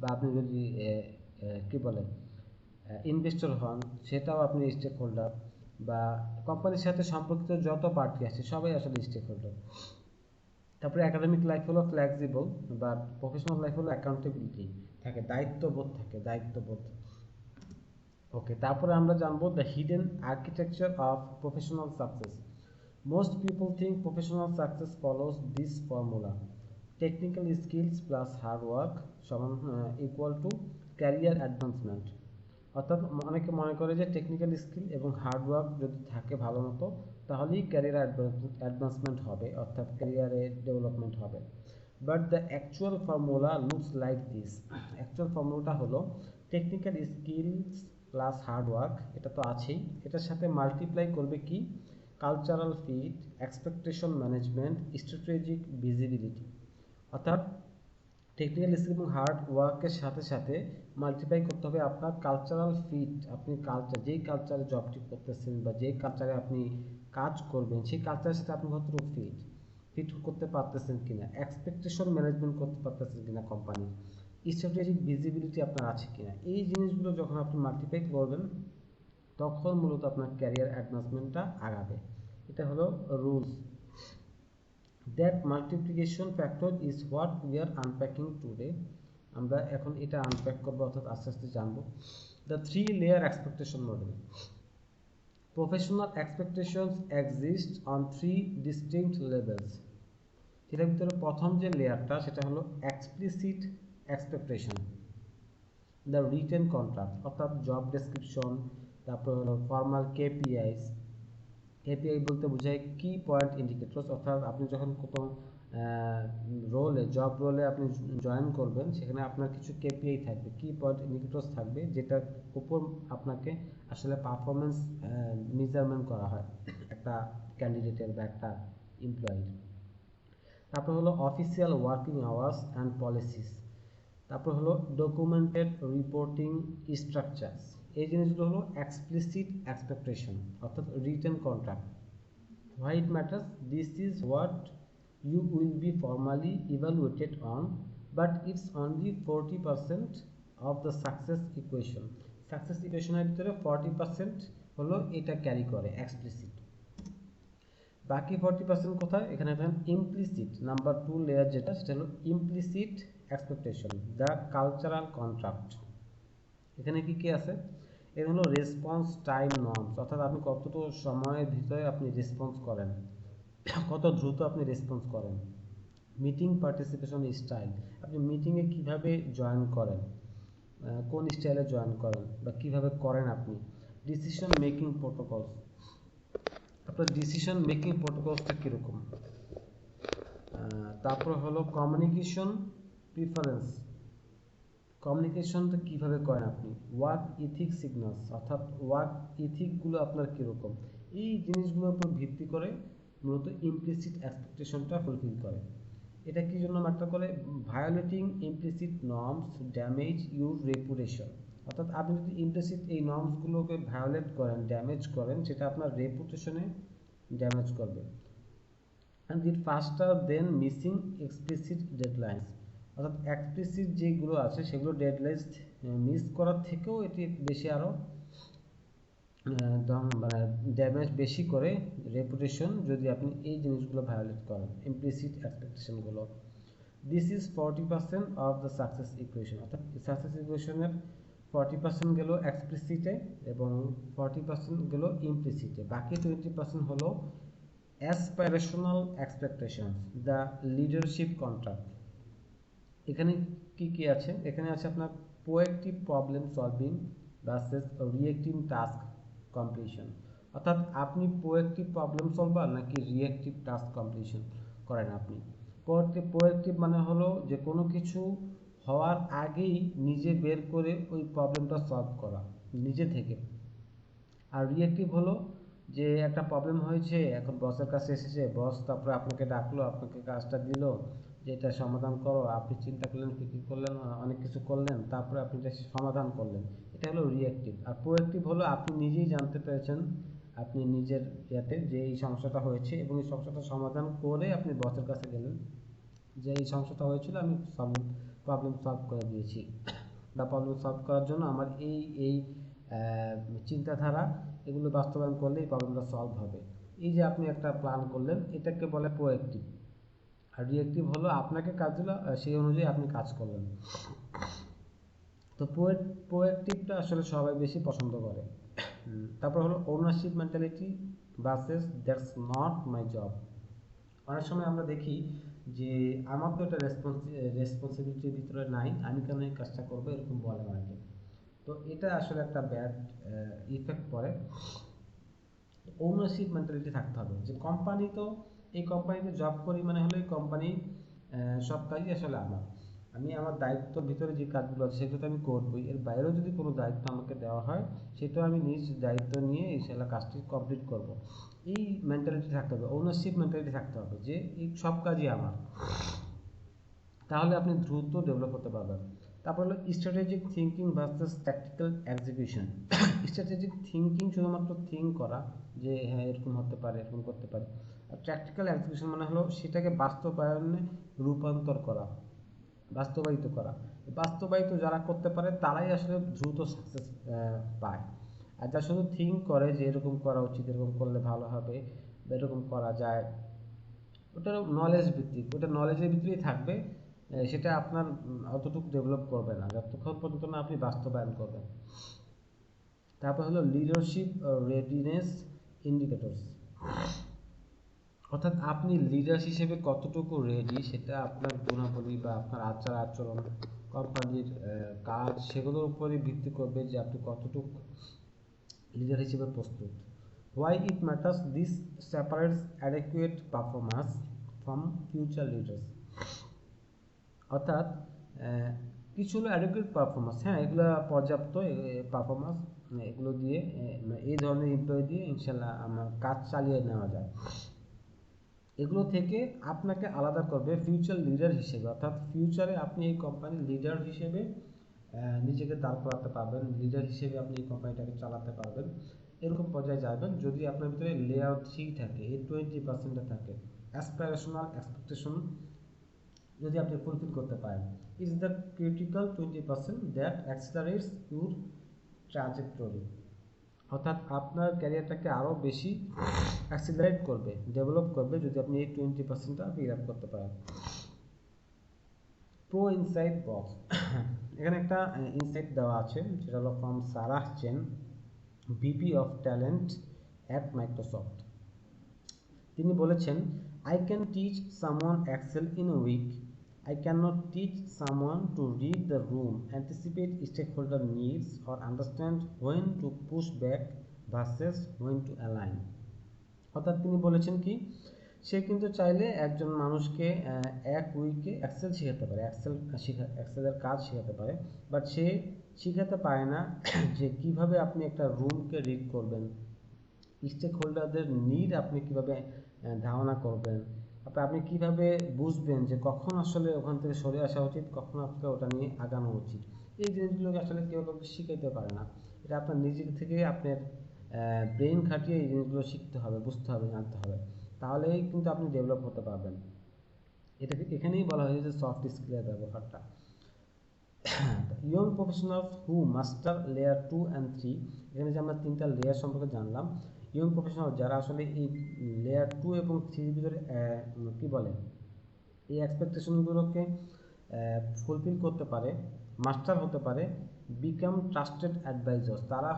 বা আপনি যদি কি বলে ইনভেস্টর হন, সেটাও আপনি স্টেক হোল্ডার। বা কোম্পানির সাথে সম্পর্কিত যত পার্টি আছে সবাই আসলে স্টেক হোল্ডার। তারপরে একাডেমিক লাইফ হলো ফ্লেক্সিবল, বা প্রফেশনাল লাইফ হলো অ্যাকাউন্টেবিলিটি থাকে, দায়িত্ববোধ। ওকে, তারপরে আমরা জানবো the hidden architecture of professional success. Most people think professional success follows this formula: technical skills plus hard work সমান ইকুয়াল টু ক্যারিয়ার অ্যাডভান্সমেন্ট। অর্থাৎ অনেকে মনে করে যে টেকনিক্যাল স্কিল এবং হার্ড ওয়ার্ক যদি থাকে ভালো মতো তাহলেই ক্যারিয়ার অ্যাডভান্সমেন্ট হবে, অর্থাৎ ক্যারিয়ারে ডেভেলপমেন্ট হবে। But the actual formula looks like this. Actual ফর্মুলাটা হলো technical skills plus hard work, এটা তো আছেই, এটার সাথে মাল্টিপ্লাই করবে কি cultural fit, expectation management, strategic visibility. অর্থাৎ টেকনিক্যাল স্কিল এবং হার্ড ওয়ার্কের সাথে সাথে মাল্টিপ্লাই করতে হবে আপনার কালচারাল ফিট, আপনি যেই কালচারে জবটি করতেছেন বা যেই কালচারে আপনি কাজ করবেন সেই কালচারের সাথে আপনি কতটুকু ফিট করতে পারতেছেন কিনা, এক্সপেকটেশন ম্যানেজমেন্ট করতে পারতেছেন কিনা কোম্পানির, স্ট্র্যাটেজিক ভিজিবিলিটি আপনার আছে কিনা। এই জিনিসগুলো যখন আপনি মাল্টিপ্লাই করবেন তখন মূলত আপনার ক্যারিয়ার অ্যাডভান্সমেন্টটা আগাবে। এটা হলো rules. That multiplication factor is what we are unpacking today. আমরা এখন এটা আনপ্যাক করব, অর্থাৎ আস্তে আস্তে জানবো। The three layer expectation model. Professional expectations exist on three distinct levels. এটার ভিতরে প্রথম যে লেয়ারটা সেটা হলো explicit expectation, the written contract, অর্থাৎ জব ডেসক্রিপশন, তারপর হলো ফর্মাল KPIs। KPI বলতে বোঝায় কি পয়েন্ট ইন্ডিকেটরস, অর্থাৎ আপনি যখন কোনো জব রোলে আপনি জয়েন করবেন সেখানে আপনার কিছু KPI থাকবে, কি পয়েন্ট ইন্ডিকেটরস থাকবে, যেটার উপর আপনাকে আসলে পারফরমেন্স মেজারমেন্ট করা হয় একটা ক্যান্ডিডেটের বা একটা এমপ্লয়ির। তারপর হলো official working hours and policies. তারপর হলো ডকুমেন্টেড রিপোর্টিং স্ট্রাকচারস। এই জিনিসগুলো হলো এক্সপ্লিসিট এক্সপেকটেশন, অর্থাৎ written contract. Why it matters? This is what you will be formally evaluated on, but it's only 40% of the success equation. Success equation এর ভিতরে 40% হলো এটা ক্যারি করে এক্সপ্লিসিট, বাকি 40% কোথায়? এখানে দেখেন ইমপ্লিসিট, নাম্বার 2 লেয়ার যেটা সেটা হলো implicit expectation, the cultural contract. এখানে কি কি আছে? এর হলো রেসপন্স টাইম নর্মস, অর্থাৎ আপনি কতটুকু সময়ের ভিতরে আপনি রেসপন্স করেন, কত দ্রুত আপনি রেসপন্স করেন। মিটিং পার্টিসিপেশন স্টাইল, আপনি মিটিংয়ে কিভাবে জয়েন করেন, কোন স্টাইলে জয়েন করেন বা কিভাবে করেন আপনি। ডিসিশন মেকিং প্রোটোকলস, আপনার ডিসিশন মেকিং প্রোটোকলসটা কীরকম। তারপর হলো কমিউনিকেশন প্রিফারেন্স, কমিউনিকেশনটা কীভাবে করেন আপনি। ওয়ার্ক ইথিক সিগন্যালস, অর্থাৎ ওয়ার্ক ইথিকগুলো আপনার কীরকম। এই জিনিসগুলোর উপর ভিত্তি করে মূলত ইমপ্লিসিট এক্সপেকটেশনটা ফুলফিল করে। এটা কি জন্য ম্যাটার করে? Violating implicit norms damage your reputation, অর্থাৎ আপনি যদি ইমপ্লিসিট এই নর্মসগুলোকে ভায়োলেট করেন, ড্যামেজ করেন, সেটা আপনার রেপুটেশনে ড্যামেজ করবে। And it faster than missing explicit deadlines, অর্থাৎ এক্সপ্লিসিট যেগুলো আছে সেগুলো ডেডলাইন্স মিস করার থেকেও এটি বেশি আরও মানে ড্যামেজ বেশি করে রেপুটেশন, যদি আপনি এই জিনিসগুলো ভায়োলেট করেন, ইমপ্লিসিট এক্সপেকটেশনগুলো। This is 40% of the success equation, অর্থাৎ সাকসেস ইকুয়েশনের 40% গেল এক্সপ্লিসিটে এবং 40% গেল ইমপ্লিসিটে, বাকি 20% হলো aspirational expectations, the leadership contract. এখানে কি কি আছে? এখানে আছে আপনার proactive problem solving versus reactive task completion, অর্থাৎ আপনি প্রোঅ্যাক্টিভ প্রবলেম সলভার নাকি রিঅ্যাক্টিভ টাস্ক কমপ্লিশন করেন। আপনি প্রোঅ্যাক্টিভ মানে হলো যে কোনো কিছু হওয়ার আগেই নিজে বের করে ওই প্রবলেমটা সলভ করা নিজে থেকে। আর রিঅ্যাক্টিভ হলো যে একটা প্রবলেম হয়েছে, এখন বসের কাছে এসেছে, বস তারপরে আপনাকে ডাকলো, আপনাকে কাজটা দিল যে এটা সমাধান করো, আপনি চিন্তা করলেন, কী কী করলেন, অনেক কিছু করলেন, তারপরে আপনি এটা সমাধান করলেন, এটা হলো রিঅ্যাক্টিভ। আর প্রোঅ্যাক্টিভ হলো আপনি নিজেই জানতে পেরেছেন আপনি নিজের ইয়াতে যে এই সমস্যাটা হয়েছে এবং এই সমস্যাটা সমাধান করে আপনি বসের কাছে গেলেন যে এই সমস্যাটা হয়েছিল, আমি প্রবলেম সলভ করে দিয়েছি, বা প্রবলেম সলভ করার জন্য আমার এই এই চিন্তাধারা এগুলো বাস্তবায়ন করলে এই প্রবলেমটা সলভ হবে। এই যে আপনি একটা প্ল্যান করলেন, এটাকে বলে প্রোঅ্যাক্টিভ। আর রিঅ্যাক্টিভ হলো আপনাকে কাজ দিল, সেই অনুযায়ী আপনি কাজ করলেন। তো প্রোঅ্যাক্টিভটা আসলে সবাই বেশি পছন্দ করে। তারপর হলো ownership mentality versus that's not my job. অনেক সময় আমরা দেখি যে আমার তো এটা রেসপন্সিবিলিটির ভিতরে নাই, আমি কেন এই কাজটা করবো, এরকম বলে অনেকে। তো এটা আসলে একটা ব্যাড ইফেক্ট পড়ে। ওনারশিপ মেন্টালিটি থাকতে হবে যে কোম্পানি তো, এই কোম্পানিতে জব করি মানে হলো এই কোম্পানি সব কাজই আসলে আমার, আমি আমার দায়িত্বর ভিতরে যে কাজগুলো আছে সেগুলো তো আমি করবই, এর বাইরেও যদি কোনো দায়িত্ব আমাকে দেওয়া হয় সেটাও আমি নিজ দায়িত্ব নিয়ে এই সেলা কাজটি কমপ্লিট করব। এই মেন্টালিটি থাকতে হবে, ওনারশিপ মেন্টালিটি থাকতে হবে যে এই সব কাজই আমার, তাহলে আপনি দ্রুত ডেভেলপ করতে পারবেন। তারপর হলো strategic thinking versus practical execution. Strategic thinking শুধুমাত্র থিঙ্ক করা যে হ্যাঁ এরকম হতে পারে, এরকম করতে পারে। আর প্র্যাকটিক্যাল এক্সিকিউশন মানে হলো সেটাকে বাস্তবায়নে রূপান্তর করা, বাস্তবায়িত করা। বাস্তবায়িত যারা করতে পারে তারাই আসলে দ্রুত সাকসেস পায়। আর যারা শুধু থিঙ্ক করে যে এরকম করা উচিত, এরকম করলে ভালো হবে, বা এরকম করা যায়, ওটা নলেজ ভিত্তিক, ওটা নলেজের ভিতরেই থাকবে, সেটা আপনার অতটুকু ডেভেলপ করবে না যতক্ষণ পর্যন্ত না আপনি বাস্তবায়ন করবেন। তারপর হলো লিডারশিপ রেডিনেস ইন্ডিকেটরস, অর্থাৎ আপনি লিডার হিসেবে কতটুকু রেডি সেটা আপনার গুণাবলী বা আপনার আচার আচরণ, কোম্পানির কাজ, সেগুলোর উপরে ভিত্তি করবে যে আপনি কতটুকু লিডার হিসেবে প্রস্তুত। Why it matters? This separates adequate performance from future leaders. অর্থাৎ কিছু হলো অ্যাডিকুয়েট পারফরমেন্স, হ্যাঁ এগুলো পর্যাপ্ত পারফরমেন্স, এগুলো দিয়ে এই ধরনের এমপ্লয়ি দিয়ে ইনশাল্লাহ আমার কাজ চালিয়ে নেওয়া যায়। এগুলো থেকে আপনাকে আলাদা করবে ফিউচার লিডার হিসেবে, অর্থাৎ ফিউচারে আপনি এই কোম্পানির লিডার হিসেবে নিজেকে দাঁড় করাতে পারবেন, লিডার হিসেবে আপনি এই কোম্পানিটাকে চালাতে পারবেন, এরকম পর্যায়ে যাবেন যদি আপনার ভিতরে লেয়ার 3 থাকে, এই 20% থাকে, অ্যাসপিরেশনাল এক্সপেকটেশন যদি আপনি ফুলফিল করতে পারেন। Is the critical 20% that accelerates your trajectory, অর্থাৎ আপনার ক্যারিয়ারটাকে আরও বেশি অ্যাক্সিলারেট করবে, ডেভেলপ করবে যদি আপনি এই 20%টা ফিল আপ করতে পারেন। প্রো ইনসাইট বক্স, এখানে একটা ইনসাইট দেওয়া আছে যেটা হলো from Sarah chain, VP of talent at Microsoft. তিনি বলেছেন, I can teach someone Excel in a week. I cannot teach someone to read the room, anticipate stakeholder needs, or understand when to push back versus when to align. অর্থাৎ তিনি বলেছেন কি, সে কিন্তু চাইলে একজন মানুষকে এক উইকে এক্সেল শেখাতে পারে, এক্সেলের কাজ শেখাতে পারে, বাট সে শেখাতে পারে না যে কিভাবে আপনি একটা রুমকে রিড করবেন, স্টেক হোল্ডারদের নিড আপনি কিভাবে ধারণা করবেন, আপনি কিভাবে বুঝবেন যে কখন আসলে ওখান থেকে সরে আসা উচিত, কখন আপনাকে ওটা নিয়ে আগানো উচিত। এই জিনিসগুলোকে আসলে কেউ কাউকে শিখাইতে পারে না, এটা আপনার নিজে থেকে আপনার ব্রেন খাটিয়ে এই জিনিসগুলো শিখতে হবে, বুঝতে হবে, জানতে হবে, তাহলেই কিন্তু আপনি ডেভেলপ হতে পারবেন। এটাকে এখানেই বলা হয়েছে যে সফট স্কিলের ব্যবহারটা। Young professionals who master layer 2 and 3, এখানে যে আমরা 3টা লেয়ার সম্পর্কে জানলাম, ইয়ং প্রফেশনাল যারা আসলে এই লেয়ার 2 এবং 3 ভিতরে কি বলে এই এক্সপেকটেশনগুলোকে ফুলফিল করতে পারে, মাস্টার হতে পারে, বিকাম ট্রাস্টেড অ্যাডভাইজার্স। তারা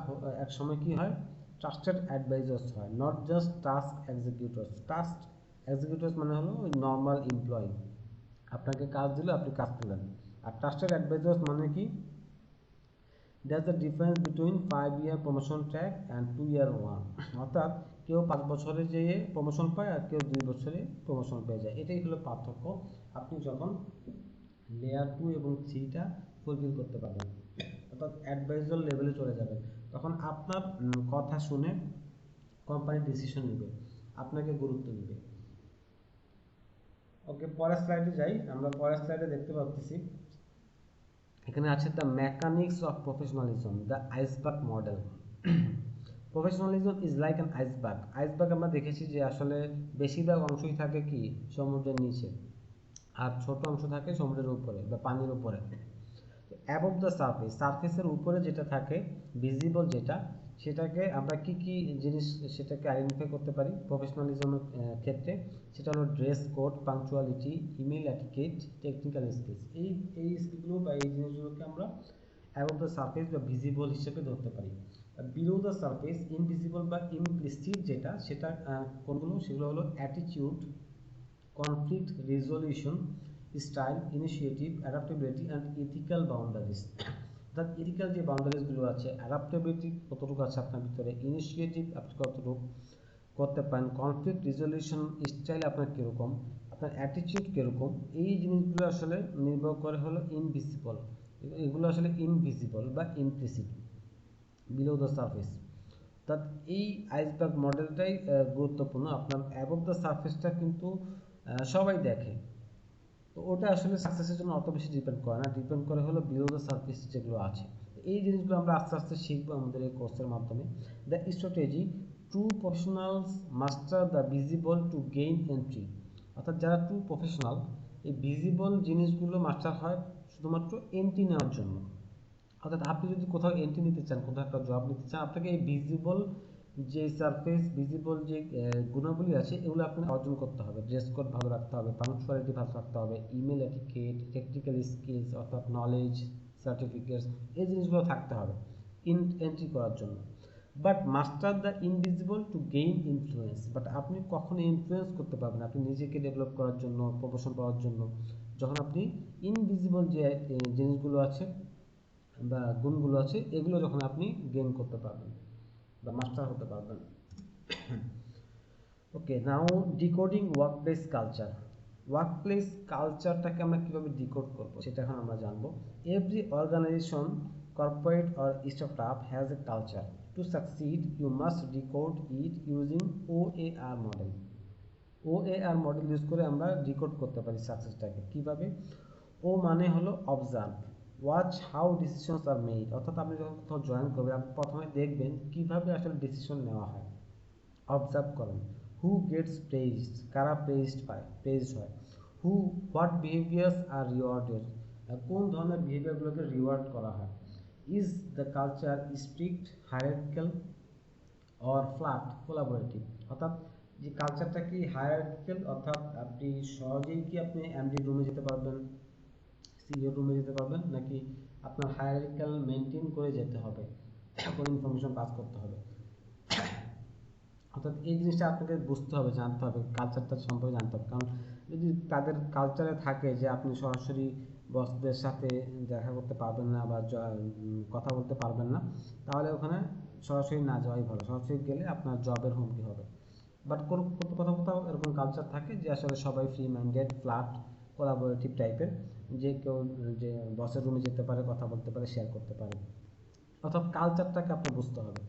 এক সময় কি হয়, ট্রাস্টেড অ্যাডভাইজার্স হয়, নট জাস্ট টাস্ক এক্সিকিউটরস। টাস্ক এক্সিকিউটরস মানে হলো ওই নর্মাল এমপ্লয়ি, আপনাকে কাজ দিলে আপনি কাজ করলেন। আর ট্রাস্টেড অ্যাডভাইজার্স মানে কি, that's the difference between 5 year promotion track and 2 year one. অর্থাৎ কেউ 5 বছরে যেয়ে প্রমোশন পায় আর কেউ 2 বছরে প্রমোশন পেয়ে যায়, এটাই হলো পার্থক্য। আপনি যখন লেয়ার 2 এবং 3টা ফুলফিল করতে পারবেন, অর্থাৎ অ্যাডভাইজার লেভেলে চলে যাবেন, তখন আপনার কথা শুনে কোম্পানি ডিসিশন নেবে, আপনাকে গুরুত্ব নেবে। ওকে, পরের স্লাইডে যাই। আমরা পরের স্লাইডে দেখতে পাচ্ছি এখানে আছে the mechanics of professionalism, the iceberg model. Professionalism is like an iceberg. Iceberg আমরা দেখেছি যে আসলে বেশিরভাগ অংশই থাকে কি সমুদ্রের নিচে, আর ছোট অংশ থাকে সমুদ্রের উপরে বা পানির উপরে। অ্যাবভ দ্য সারফেস, সারফেসের উপরে যেটা থাকে ভিজিবল যেটা, সেটাকে আমরা কি কি জিনিস সেটাকে আইডেন্টিফাই করতে পারি প্রফেশনালিজমের ক্ষেত্রে, সেটা হলো dress code, punctuality, email etiquette, technical skills. এই স্কিলগুলো বা এই জিনিসগুলোকে আমরা অ্যাবভ দ্য সারফেস বা ভিজিবল হিসেবে ধরতে পারি। বিলো দ্য সারফেস ইনভিজিবল বা ইমপ্লিসিট যেটা, সেটা কোনগুলো, সেগুলো হলো attitude, conflict resolution, style, initiative, adaptability and ethical boundaries. অর্থাৎ ইথিক্যাল যে বাউন্ডারিজগুলো আছে, অ্যাডাপ্টেবিলিটি কতটুকু আছে আপনার ভিতরে, ইনিশিয়েটিভ আপনি কতটুকু করতে পারেন, কনফ্লিক্ট রেজলিউশন স্টাইল আপনার কীরকম, আপনার অ্যাটিটিউড কীরকম, এই জিনিসগুলো আসলে নির্ভর করে হলো ইনভিজিবল। এগুলো আসলে ইনভিজিবল বা ইমপ্লিসিট, বিলো দ্য সারফেস। অর্থাৎ এই আইসবার্গ মডেলটাই গুরুত্বপূর্ণ। আপনার অ্যাবভ দ্য সারফেসটা কিন্তু সবাই দেখে, তো ওটা আসলে সাকসেসের জন্য অত বেশি ডিপেন্ড করে না, ডিপেন্ড করে হলো বিলো দ্য সারফেস যেগুলো আছে। এই জিনিসগুলো আমরা আস্তে আস্তে শিখবো আমাদের এই কোর্সের মাধ্যমে। The strategy, true professionals master the visible to gain entry. অর্থাৎ যারা ট্রু প্রফেশনাল, এই ভিজিবল জিনিসগুলো মাস্টার হয় শুধুমাত্র এন্ট্রি নেওয়ার জন্য। অর্থাৎ আপনি যদি কোথাও এন্ট্রি নিতে চান, কোথাও একটা জব নিতে চান, আপনাকে এই ভিজিবল যে সারফেস, ভিজিবল যে গুণাবলী আছে, এগুলো আপনাকে অর্জন করতে হবে। ড্রেস কোড ভালো রাখতে হবে, পাংচুয়ালিটি ভালো রাখতে হবে, ইমেল এটিকেট, টেকনিক্যাল স্কিলস অর্থাৎ নলেজ, সার্টিফিকেটস, এই জিনিসগুলো থাকতে হবে এন্ট্রি করার জন্য। But master the invisible to gain influence. But আপনি কখনো ইনফ্লুয়েন্স করতে পারবেন আপনি নিজেকে ডেভেলপ করার জন্য, প্রমোশন পাওয়ার জন্য, যখন আপনি ইনভিজিবল যে জিনিসগুলো আছে বা গুণগুলো আছে, এগুলো যখন আপনি গেইন করতে পারবেন বা মাস্টার হতে পারবেন। Okay, now decoding workplace culture. Workplace কালচারটাকে আমরা কীভাবে ডিকোড করবো সেটা এখন আমরা জানবো। Every organization, corporate or startup has a culture. To succeed you must decode it using OAR model. OAR model use করে আমরা ডিকোড করতে পারি সাকসেসটাকে। কীভাবে? ও মানে হলো observe, watch how decisions are made. অর্থাৎ আপনি যখন কোথাও জয়েন করবেন, আপনি প্রথমে দেখবেন কীভাবে আসলে ডিসিশন নেওয়া হয়, অবজার্ভ করেন। হু গেটস প্রেইজড, কারা প্রেইজড হয়। হোয়াট বিহেভিয়ার্স আর রিওয়ার্ডেড, কোন ধরনের বিহেভিয়ারগুলোকে রিওয়ার্ড করা হয়। Is the culture strict, hierarchical or flat collaborative. অর্থাৎ যে কালচারটা কি হায়ারার্কিক্যাল, অর্থাৎ আপনি সহজেই কি আপনি এমডি রুমে যেতে পারবেন, সিইও রুমে যেতে পারবেন, নাকি আপনার হায়ারার্কিক্যাল মেনটেন করে যেতে হবে, কোনো ইনফরমেশন পাস করতে হবে। অর্থাৎ এই জিনিসটা আপনাকে বুঝতে হবে, জানতে হবে, কালচারটা সম্পর্কে জানতে হবে। কারণ যদি তাদের কালচারে থাকে যে আপনি সরাসরি বসদের সাথে দেখা করতে পারবেন না বা কথা বলতে পারবেন না, তাহলে ওখানে সরাসরি না যাওয়াই ভালো। সরাসরি গেলে আপনার জবের হুমকি হবে। বাট কোথাও কোথাও এরকম কালচার থাকে যে আসলে সবাই ফ্রি মাইন্ডেড, ফ্ল্যাট, কোলাবোরেটিভ টাইপের, যে কেউ যে বসের রুমে যেতে পারে, কথা বলতে পারে, শেয়ার করতে পারে। অর্থাৎ কালচারটাকে আপনার বুঝতে হবে।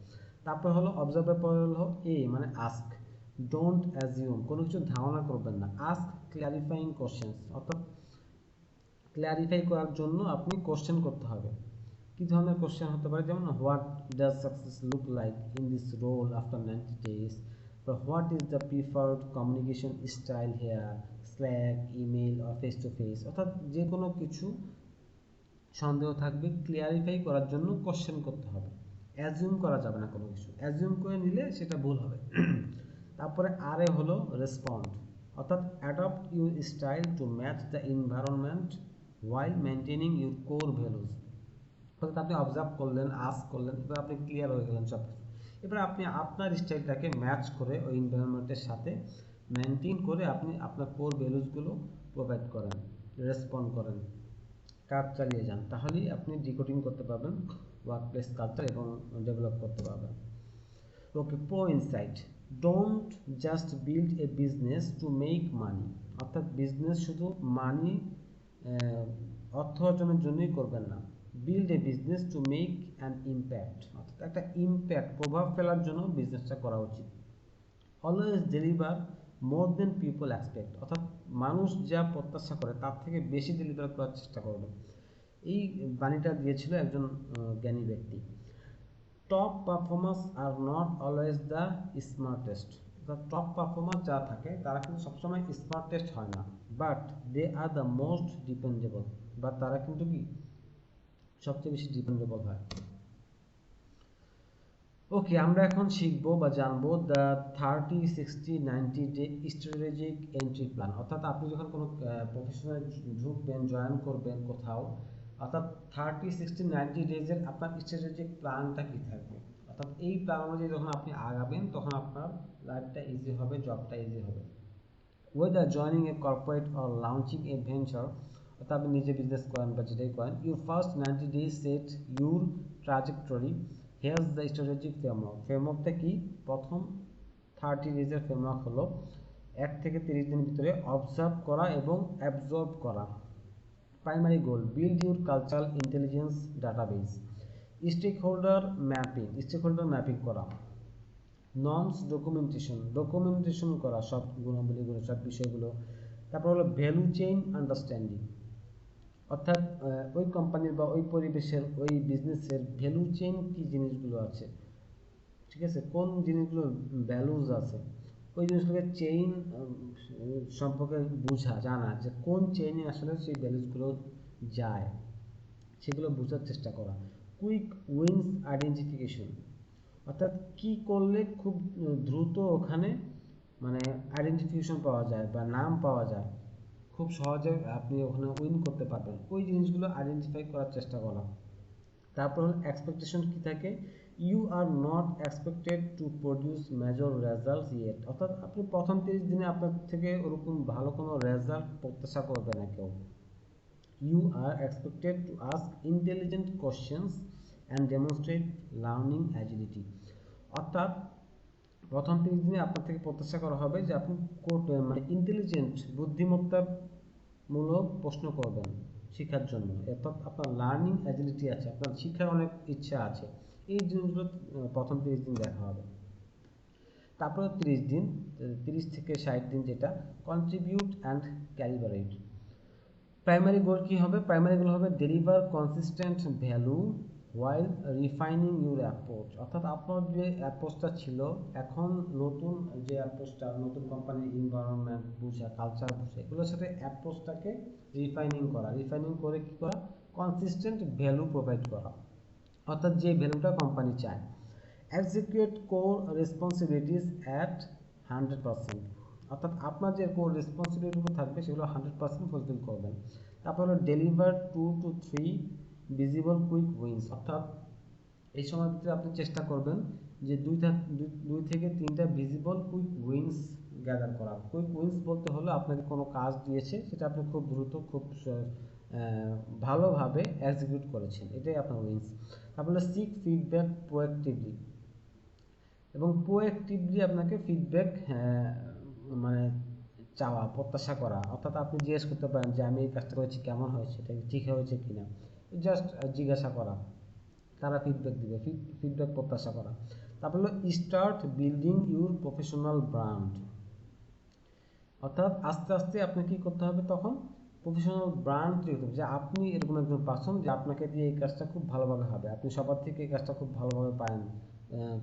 তারপর হলো অবজার্ভের পরে হলো এ মানে আস্ক, ডোন্ট অ্যাজিউম, কোনো কিছু ধারণা করবেন না। আস্ক ক্ল্যারিফাইং কোশ্চেন্স, অর্থাৎ ক্ল্যারিফাই করার জন্য আপনি কোশ্চেন করতে হবে। কী ধরনের কোশ্চেন হতে পারে? যেমন what does success look like in this role after 90 days, বা what is the preferred communication style here, Slack, email or face to face. অর্থাৎ যে কোনো কিছু সন্দেহ থাকবে, ক্লিয়ারিফাই করার জন্য কোশ্চেন করতে হবে। অ্যাজিউম করা যাবে না কোনো কিছু, অ্যাজিউম করে নিলে সেটা ভুল হবে। তারপরে আরে হলো রেসপন্ড, অর্থাৎ adapt your style to match the environment while maintaining your core values। অর্থাৎ আপনি অবজার্ভ করলেন, আস্ক করলেন, এবার আপনি ক্লিয়ার হয়ে গেলেন সব কিছু। এবার আপনি আপনার স্টাইলটাকে ম্যাচ করে ওই এনভায়রনমেন্টের সাথে মেনটেন করে আপনি আপনার কোর ভ্যালুসগুলো প্রোভাইড করেন, রেসপন্ড করেন, কাজ চালিয়ে যান, তাহলেই আপনি ডিকোডিং করতে পারবেন ওয়ার্ক প্লেস কালচার এবং ডেভেলপ করতে পারবেন। Okay, pro insight, don't just build a business to make money. অর্থাৎ বিজনেস শুধু মানি অর্থ অর্জনের জন্যই করবেন না। Build a business to make an impact, অর্থাৎ একটা ইম্প্যাক্ট, প্রভাব ফেলার জন্য বিজনেসটা করা উচিত। Always deliver more than people expect, অর্থাৎ মানুষ যা প্রত্যাশা করে তার থেকে বেশি ডেলিভার করার চেষ্টা করবে। এই বাণীটা দিয়েছিল একজন জ্ঞানী ব্যক্তি। Top performers are not always the smartest, অর্থাৎ টপ পারফর্মার যা থাকে তারা কিন্তু সবসময় স্মার্টেস্ট হয় না, but they are the most dependable, বা তারা কিন্তু কি সবচেয়ে বেশি ডিপেন্ডেবল হয়। ওকে, আমরা এখন শিখবো বা জানবো the 30, 60, 90 day strategic entry plan. অর্থাৎ আপনি যখন কোনো প্রফেশনাল ঢুকবেন, জয়েন করবেন কোথাও, অর্থাৎ 30, 60, 90 ডেজের আপনার স্ট্র্যাটেজিক প্ল্যানটা কী থাকবে। অর্থাৎ এই প্ল্যান অনুযায়ী যখন আপনি আগাবেন তখন আপনার লাইফটা ইজি হবে, জবটা ইজি হবে। Whether joining a corporate or launching a venture, অর্থাৎ আপনি নিজে বিজনেস করেন বা যেটাই করেন, your first 90 days set your trajectory. Here's the strategic framework. ফ্রেমওয়ার্কটা কি? প্রথম 30 ডেজের ফ্রেমওয়ার্ক হলো 1 থেকে 30 দিনের ভিতরে অবজার্ভ করা এবং অ্যাবজর্ব করা। Primary goal, build your cultural intelligence database. Stakeholder mapping করা। নর্মস ডকুমেন্টেশন করা, সব গুণাবলীগুলো, সব বিষয়গুলো। তারপর হলো ভ্যালু চেইন আন্ডারস্ট্যান্ডিং, অর্থাৎ ওই কোম্পানির বা ওই পরিবেশের, ওই বিজনেসের ভ্যালু চেইন কী জিনিসগুলো আছে, ঠিক আছে, কোন জিনিসগুলো ভ্যালুজ আছে, ওই জিনিসগুলোকে চেইন সম্পর্কে জানা, যে কোন চেইনে আসলে সেই ভ্যালুজগুলো যায়, সেগুলো বোঝার চেষ্টা করা। কুইক উইন্স আইডেন্টিফিকেশন, অর্থাৎ কি করলে খুব দ্রুত ওখানে মানে আইডেন্টিফিকেশন পাওয়া যায় বা নাম পাওয়া যায়, খুব সহজে আপনি ওখানে উইন করতে পারবেন, ওই জিনিসগুলো আইডেন্টিফাই করার চেষ্টা করা। তারপর হল এক্সপেকটেশন কি থাকে, you are not expected to produce major results yet, অর্থাৎ আপনি প্রথম 30 দিনে আপনার থেকে ওরকম ভালো কোনো রেজাল্ট প্রত্যাশা করবে না কেউ। You are expected to ask intelligent questions and demonstrate learning agility, অর্থাৎ প্রথম 30 দিনে আপনার থেকে প্রত্যাশা করা হবে যে আপনি মানে ইন্টেলিজেন্ট, বুদ্ধিমত্তামূলক প্রশ্ন করবেন শেখার জন্য, অর্থাৎ আপনার লার্নিং অ্যাজিলিটি আছে, আপনার শিক্ষার অনেক ইচ্ছা আছে, এই জিনিসগুলো প্রথম 30 দিন দেখা হবে। তারপরে 30 থেকে 60 দিন যেটা কন্ট্রিবিউট অ্যান্ড ক্যালিব্রেট। প্রাইমারি গোল কী হবে? প্রাইমারি গোল হবে deliver consistent value while refining your approach, অর্থাৎ আপনার যে অ্যাপ্রোচটা ছিল, এখন নতুন যে অ্যাপ্রোচটা, নতুন কোম্পানির এনভায়রনমেন্ট বুঝা, কালচার বুঝা, এগুলোর সাথে অ্যাপ্রোচটাকে রিফাইনিং করে কী করা? কনসিস্টেন্ট ভ্যালু প্রোভাইড করা, অর্থাৎ যে ভ্যালুটা কোম্পানি চায়। এক্সিকিউট কোর রেসপন্সিবিলিটিস অ্যাট 100%, অর্থাৎ আপনার যে কোর রেসপন্সিবিলিটিগুলো থাকবে সেগুলো 100% ফুলফিল করবেন। তারপর হলো deliver 2 to 3 visible quick wins, অর্থাৎ এই সময়ের ভিতরে আপনি চেষ্টা করবেন যে 2 থেকে 3টা ভিজিবল কুইক উইন্স গ্যাদার করা। কুইক উইন্স বলতে হলো আপনাকে কোনো কাজ দিয়েছে, সেটা আপনি খুব দ্রুত, খুব ভালোভাবে এক্সিকিউট করেছেন, এটাই আপনার উইন্স। তারপরে সিক ফিডব্যাক প্রোঅ্যাক্টিভলি, এবং প্রোঅ্যাক্টিভলি আপনাকে ফিডব্যাক মানে চাওয়া, প্রত্যাশা করা, অর্থাৎ আপনি জিজ্ঞেস করতে পারেন যে আমি এই কাজটা করেছি, কেমন হয়েছে, এটা ঠিক হয়েছে কিনা, জাস্ট জিজ্ঞাসা করা, তারা ফিডব্যাক দিবে, ফিডব্যাক প্রত্যাশা করা। তারপর হলো start building your professional brand, অর্থাৎ আস্তে আস্তে আপনাকে কী করতে হবে, তখন প্রফেশনাল ব্র্যান্ড তৈরি করতে হবে, যে আপনি এরকম একজন পার্সন যে আপনাকে দিয়ে এই কাজটা খুব ভালোভাবে হবে, আপনি সবার থেকে এই কাজটা খুব ভালোভাবে পারেন,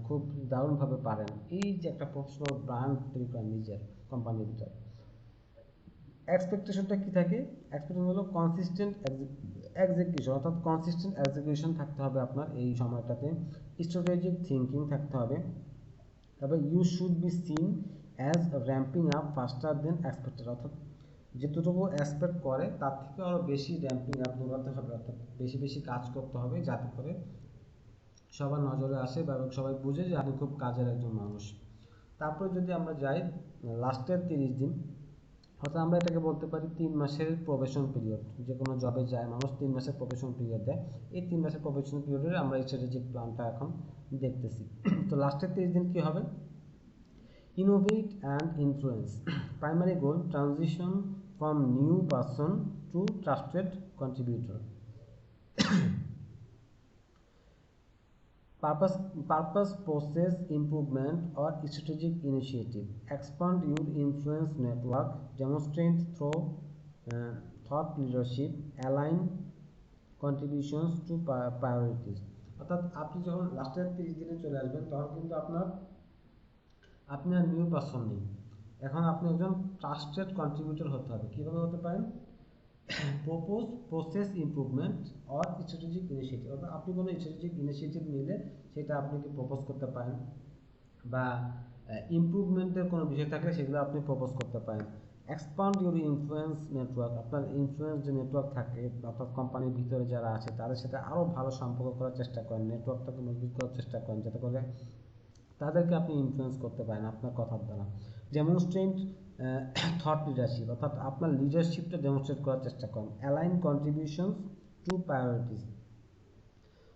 খুব দারুণভাবে পারেন, এই যে একটা প্রফেশনাল ব্র্যান্ড তৈরি করেন নিজের কোম্পানির ভিতরে। এক্সপেকটেশনটা কী থাকে? এক্সপেকটেশন হলো কনসিস্টেন্ট এক্সিকিউশন, অর্থাৎ কনসিস্টেন্ট এক্সিকিউশন থাকতে হবে আপনার এই সময়টাতে। স্ট্র্যাটেজিক থিঙ্কিং থাকতে হবে। তারপর you should be seen as ramping up faster than expected, অর্থাৎ যেটুকু এক্সপেক্ট করে তার থেকে আরও বেশি র্যাম্পিং আপ দৌড়াতে হবে, অর্থাৎ বেশি বেশি কাজ করতে হবে যাতে করে সবার নজরে আসে বা সবাই বুঝে যে আমি খুব কাজের একজন মানুষ। তারপরে যদি আমরা যাই লাস্টের 30 দিন, অর্থাৎ আমরা এটাকে বলতে পারি 3 মাসের প্রবেশন পিরিয়ড। যে কোনো জবে যায় মানুষ 3 মাসের প্রবেশন পিরিয়ড দেয়। এই 3 মাসের প্রবেশন পিরিয়ডে আমরা এই স্ট্র্যাটেজিক প্ল্যানটা এখন দেখতেছি। তো লাস্টের 30 দিন কি হবে? Innovate and influence. Primary goal, transition from new person to trusted contributor. Purpose, process improvement or strategic initiative. Expand your influence network. Demonstrate through thought leadership. Align contributions to priorities. অর্থাৎ আপনি যখন লাস্টের 30 দিনে চলে আসবেন তখন কিন্তু আপনি আর নিউ পারসন নেই, এখন আপনি একজন ট্রাস্টেড কন্ট্রিবিউটর হতে হবে। কীভাবে হতে পারেন? Propose, process improvement or strategic initiative, অর্থাৎ আপনি কোনো স্ট্র্যাটেজিক ইনিশিয়েটিভ নিলে সেটা আপনাকে প্রপোজ করতে পারেন, বা ইমপ্রুভমেন্টের কোনো বিষয় থাকলে সেগুলো আপনি প্রপোজ করতে পারেন। এক্সপান্ড ইউর ইনফ্লুয়েন্স নেটওয়ার্ক, আপনার ইনফ্লুয়েন্স যে নেটওয়ার্ক থাকে অর্থাৎ কোম্পানির ভিতরে যারা আছে তাদের সাথে আরও ভালো সম্পর্ক করার চেষ্টা করেন, নেটওয়ার্কটাকে মজবুত করার চেষ্টা করেন যাতে করে তাদেরকে আপনি ইনফ্লুয়েন্স করতে পারেন আপনার কথার দ্বারা। ডেমনস্ট্রেট থট লিডারশিপ, অর্থাৎ আপনার লিডারশিপটা ডেমনস্ট্রেট করার চেষ্টা করেন। অ্যালাইন কন্ট্রিবিউশনস টু প্রায়োরিটিস,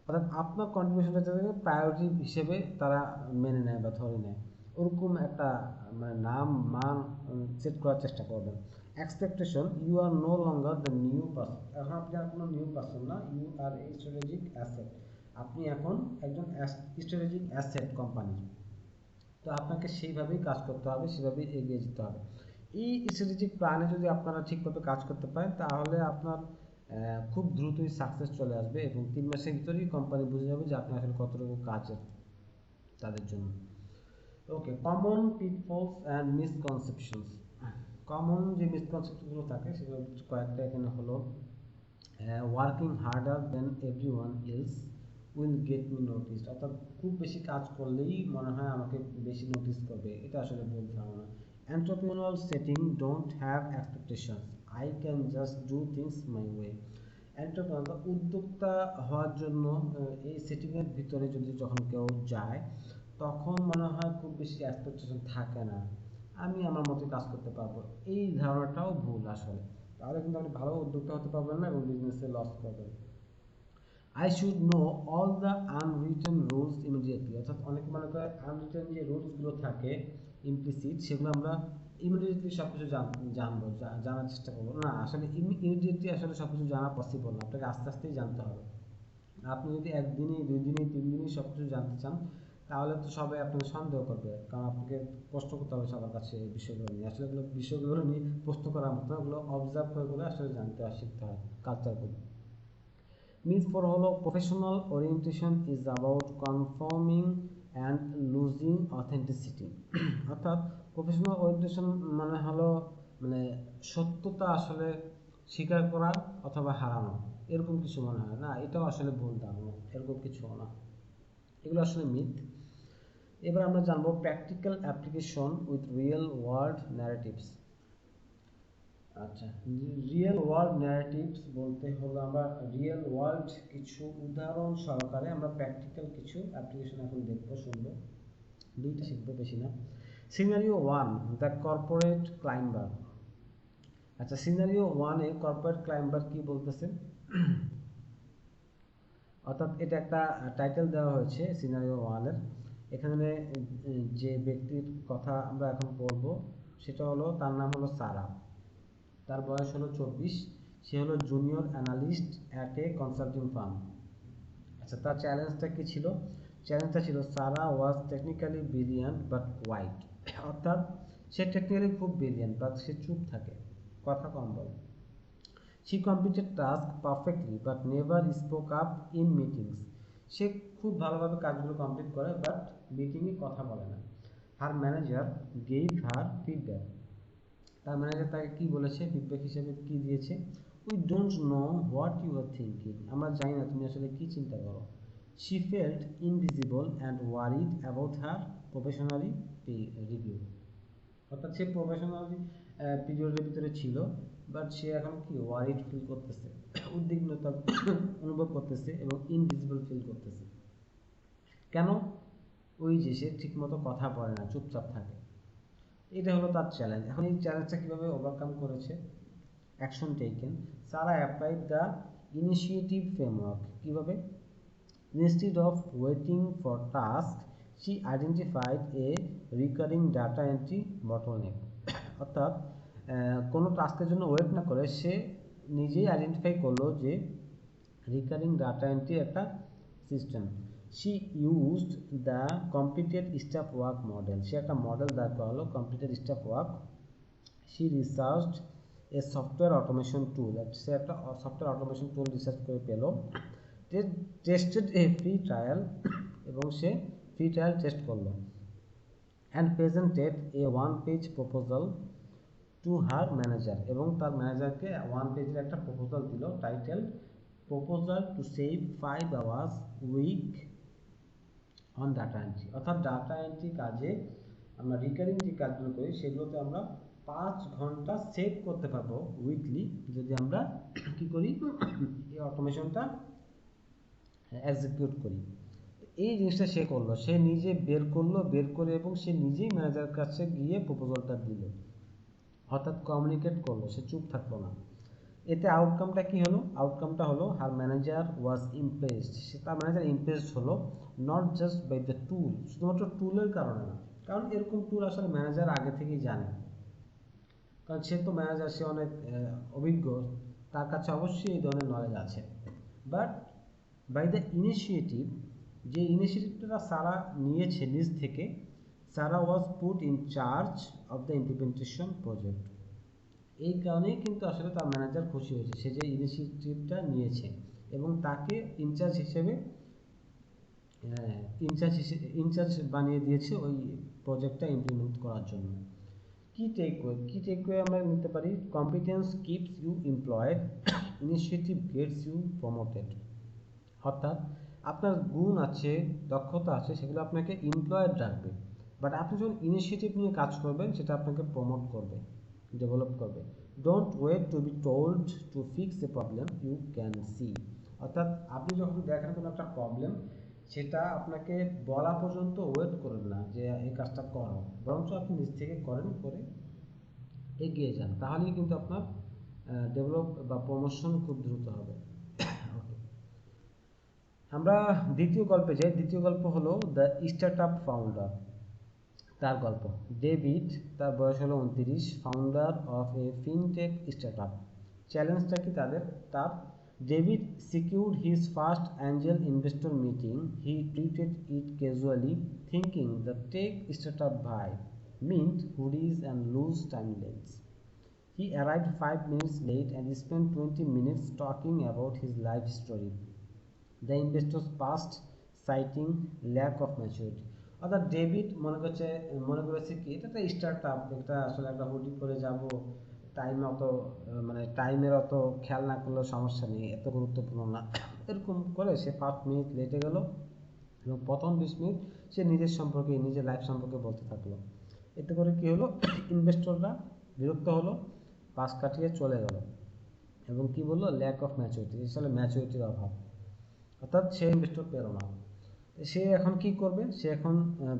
অর্থাৎ আপনার কন্ট্রিবিউশনটা যাতে প্রায়োরিটি হিসেবে তারা মেনে নেয় বা ধরে নেয়, ওরকম একটা মানে নাম মান সেট করার চেষ্টা করবেন। Expectation, you are no longer the new person, এখন আপনি আর কোনো নিউ পারসন না, you are a strategic asset, আপনি এখন একজন স্ট্র্যাটেজিক অ্যাসেট কোম্পানির। তো আপনাকে সেইভাবেই কাজ করতে হবে, সেভাবেই এগিয়ে যেতে হবে। এই স্ট্র্যাটেজিক প্ল্যানে যদি আপনারা ঠিকভাবে কাজ করতে পারেন তাহলে আপনার খুব দ্রুতই সাকসেস চলে আসবে এবং 3 মাসের ভিতরেই কোম্পানি বুঝে যাবে যে আপনি আসলে কতটুকু কাজের তাদের জন্য। ওকে, কমন পিটফলস অ্যান্ড মিসকনসেপশনস। কমন যে মিসকনসেপশনগুলো থাকে সেগুলো কয়েকটা এখানে হলো, working harder then everyone else will get me notice, অর্থাৎ খুব বেশি কাজ করলেই মনে হয় আমাকে বেশি নোটিস করবে, এটা আসলে ভুল ধারণা। Entrepreneurial setting, don't have expectations, I can just do things my way. Entrepreneur উদ্যোক্তা হওয়ার জন্য এই সেটিংয়ের ভিতরে যদি যখন কেউ যায় তখন মনে হয় খুব বেশি এক্সপেকটেশন থাকে না, আমি আমার মতো কাজ করতে পারবো, এই ধারণাটাও ভুল আসলে। তাহলে কিন্তু আপনি ভালো উদ্যোক্তা হতে পারবেন না এবং বিজনেসে লস করবেন। I should know all the unwritten rules immediately, অর্থাৎ অনেকে মনে করে আনরিটেন যে রুলসগুলো থাকে ইমপ্লিসিট সেগুলো আমরা ইমিডিয়েটলি সব কিছু জানবো, জানার চেষ্টা করবো না, আসলে ইমিডিয়েটলি আসলে সব কিছু জানা পসিবল না, আপনাকে আস্তে আস্তেই জানতে হবে। আপনি যদি একদিনই 2 দিনই 3 দিনই সব কিছু জানতে চান তাহলে তো সবাই আপনাকে সন্দেহ করবে, কারণ আপনাকে প্রশ্ন করতে হবে সবার কাছে এই বিষয়গুলো নিয়ে। আসলে এগুলো বিষয়গুলো নিয়ে প্রশ্ন করার মতো, ওগুলো অবজার্ভ করে আসলে জানতে আর শিখতে হয় কালচারগুলো। মিস ফর হলো professional orientation is about confirming and losing authenticity, অর্থাৎ প্রফেশনাল ওরিয়েন্টেশন মানে হলো মানে সত্যতা আসলে স্বীকার করা অথবা হারানো, এরকম কিছু মনে হয় না, এটাও আসলে ভুল ধারণা, এরকম কিছু না, এগুলো আসলে মিথ। এবার আমরা জানবো practical application with real world narratives. আচ্ছা, রিয়েল ওয়ার্ল্ড ন্যারেটিভস বলতে হলো আমরা রিয়েল ওয়ার্ল্ড কিছু উদাহরণ সহকারে আমরা প্র্যাকটিক্যাল কিছু অ্যাপ্লিকেশন এখন দেখবো, শুনবো, দুইটা শিখবো, বেশি না। Scenario 1, the corporate climber. আচ্ছা, সিনারিও 1-এ কর্পোরেট ক্লাইম্বার কি বলতেছে, অর্থাৎ এটা একটা টাইটেল দেওয়া হয়েছে সিনারিও 1-এর। এখানে যে ব্যক্তির কথা আমরা এখন পড়বো সেটা হলো, তার নাম হলো সারা, তার বয়স হলো 24, সে হলো junior analyst at a consulting farm. আচ্ছা, তার চ্যালেঞ্জটা কি ছিল? চ্যালেঞ্জটা ছিল সারা ওয়াজ টেকনিক্যালি ব্রিলিয়ান্ট বাট হোয়াইট, অর্থাৎ সে টেকনিক্যালি খুব ব্রিলিয়ান্ট বাট সে চুপ থাকে, কথা কম বলে। She completed task perfectly but never spoke up in meetings, সে খুব ভালোভাবে কাজগুলো কমপ্লিট করে বাট মিটিংয়ে কথা বলে না। Her manager gave her feedback, তার ম্যানেজার তাকে কি বলেছে, ফিডব্যাক হিসেবে কি দিয়েছে? We don't know what you are thinking, আমরা জানি না তুমি আসলে কি চিন্তা করো। She felt invisible and worried about her professional review, অর্থাৎ সে প্রফেশনাল পিরিয়ডের ভিতরে ছিল, বাট সে এখন কি ওয়ারিড ফিল করতেছে, উদ্বিগ্নতা অনুভব করতেছে এবং ইনভিজিবল ফিল করতেছে। কেন? ওই যে সে ঠিকমতো কথা বলে না, চুপচাপ থাকে। এটা হলো তার চ্যালেঞ্জ। এখন এই চ্যালেঞ্জটা কীভাবে ওভারকাম করেছে? Action taken, Sarah applied the initiative framework. কীভাবে? Instead of waiting for tasks, she identified a recurring data entry bottleneck. অর্থাৎ কোনো টাস্কের জন্য ওয়েট না করে সে নিজেই আইডেন্টিফাই করলো যে রিকারিং ডাটা এন্ট্রি একটা system. she used the completed step work model, সে একটা মডেল দাঁড় করালো completed step work. she researched a software automation tool, সে একটা সফটওয়্যার অটোমেশন টুল রিসার্চ করে পেল। টেস্টেড এ ফ্রি ট্রায়াল, এবং সে ফ্রি ট্রায়াল টেস্ট করলো। And presented a one page proposal to her manager, এবং তার ম্যানেজারকে ওয়ান পেজের একটা প্রপোজাল দিল, title proposal to save 5 hours week on data entry. অর্থাৎ ডাটা এন্ট্রি কাজে আমরা রিকারিং যে কাজগুলো করি সেগুলোতে আমরা 5 ঘন্টা সেভ করতে পারবো উইকলি, যদি আমরা কি করি, এই অটোমেশনটা এক্সিকিউট করি। এই জিনিসটা সে করলো, সে নিজে বের করলো, বের করে এবং সে নিজেই ম্যানেজারের কাছে গিয়ে প্রপোজালটা দিল, অর্থাৎ কমিউনিকেট করলো, সে চুপ থাকলো না। এতে আউটকামটা কি হলো? আউটকামটা হলো হার ম্যানেজার ওয়াজ ইমপ্রেসড, সে তার ম্যানেজার ইমপ্রেসড হলো, not just by the tool, শুধুমাত্র টুলের কারণে না, কারণ এরকম টুল আসলে ম্যানেজার আগে থেকেই জানে, কারণ সে তো ম্যানেজার, সে অনেক অভিজ্ঞ, তার কাছে অবশ্যই এই ধরনের নলেজ আছে। বাট বাই দ্য ইনিশিয়েটিভ, যে ইনিশিয়েটিভটা সারা নিয়েছে নিজ থেকে, Sara was put in charge of the implementation project. এই কারণেই কিন্তু আসলে তার ম্যানেজার খুশি হয়েছে, সে যে ইনিশিয়েটিভটা নিয়েছে, এবং তাকে ইনচার্জ বানিয়ে দিয়েছে ওই প্রজেক্টটা ইমপ্লিমেন্ট করার জন্য। কি টেকওয়ে আমরা নিতে পারি? Competence keeps you employed, initiative gets you promoted. অর্থাৎ আপনার গুণ আছে, দক্ষতা আছে, সেগুলো আপনাকে এমপ্লয়েড রাখবে, বাট আপনি যখন ইনিশিয়েটিভ নিয়ে কাজ করবেন সেটা আপনাকে প্রমোট করবে, ডেভেলপ করবে। Don't wait to be told to fix a problem you can see. অর্থাৎ আপনি যখন দেখেন কোনো একটা প্রবলেম, সেটা আপনাকে বলা পর্যন্ত ওয়েট করবেন না যে এই কাজটা করো, বরঞ্চ আপনি নিজ থেকে করেন, করে এগিয়ে যান, তাহলেই কিন্তু আপনার ডেভেলপ বা প্রমোশন খুব দ্রুত হবে। আমরা দ্বিতীয় গল্পে যাই। দ্বিতীয় গল্প হলো দ্য স্টার্টআপ ফাউন্ডার, তার গল্প। ডেভিড, তার বয়স হলো 29, founder of A fintech startup. চ্যালেঞ্জটা কি তার? David secured his first angel investor meeting. He treated it casually, thinking the tech startup vibe meant hoodies and loose timelines. He arrived 5 minutes late and spent 20 minutes talking about his life story. The investors passed, citing lack of maturity. অর্থাৎ David মনে করেছে কি এটা একটা startup, এটা আসলে একটা hoodie পরে যাব, টাইমের অত খেয়াল না করলেও সমস্যা নেই, এত গুরুত্বপূর্ণ না, এরকম করে সে 5 মিনিট লেটে গেল এবং প্রথম 20 মিনিট সে নিজের সম্পর্কে, নিজের লাইফ সম্পর্কে বলতে থাকলো। এতে করে কি হলো, ইনভেস্টররা বিরক্ত হলো, পাশ কাটিয়ে চলে গেল, এবং কি বললো, ল্যাক অফ ম্যাচুরিটি, আসলে ম্যাচুরিটির অভাব, অর্থাৎ সে ইনভেস্টর পেল না। সে এখন কি করবে? সে এখন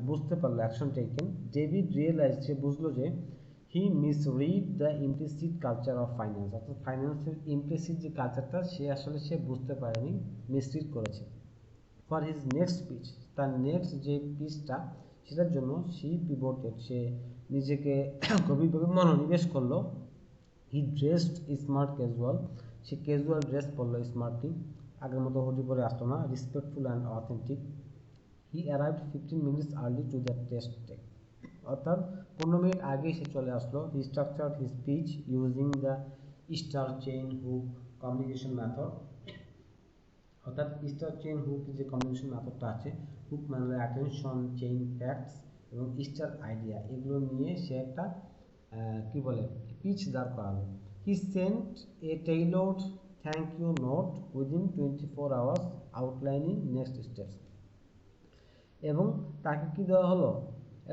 বুঝতে পারলো, অ্যাকশন টেকেন। ডেভিড রিয়েলাইজ, সে বুঝলো যে he misread the implicit culture of finance, অর্থাৎ ফাইন্যান্সের ইমপ্লিসিট যে কালচারটা সে বুঝতে পারেনি, মিসরিড করেছে। ফর হিজ নেক্সট পিচ, তার নেক্সট যে পিচটা, সেটার জন্য সে পিভটেড, সে নিজেকে গভীরভাবে মনোনিবেশ করলো। হি ড্রেসড স্মার্ট ক্যাজুয়াল, সে ক্যাজুয়াল ড্রেস পরলো স্মার্টলি, আগের মতো হুডি পরে আসলো না, respectful and authentic. He arrived 15 minutes early to the test day, অর্থাৎ 15 মিনিট আগে সে চলে আসলো। He structured his speech using the star chain hook communication method, অর্থাৎ স্টার চেইন হুক যে কমিউনিকেশন মেথডটা আছে, হুক মানে অ্যাটেনশন, চেইন ফ্যাক্টস এবং স্টার আইডিয়া, এগুলো নিয়ে সে একটা কি বলে পিচ দাঁড় করালো। He sent a tailored thank you note within 24 hours outlining next steps, এবং তাকে কি দেওয়া হলো,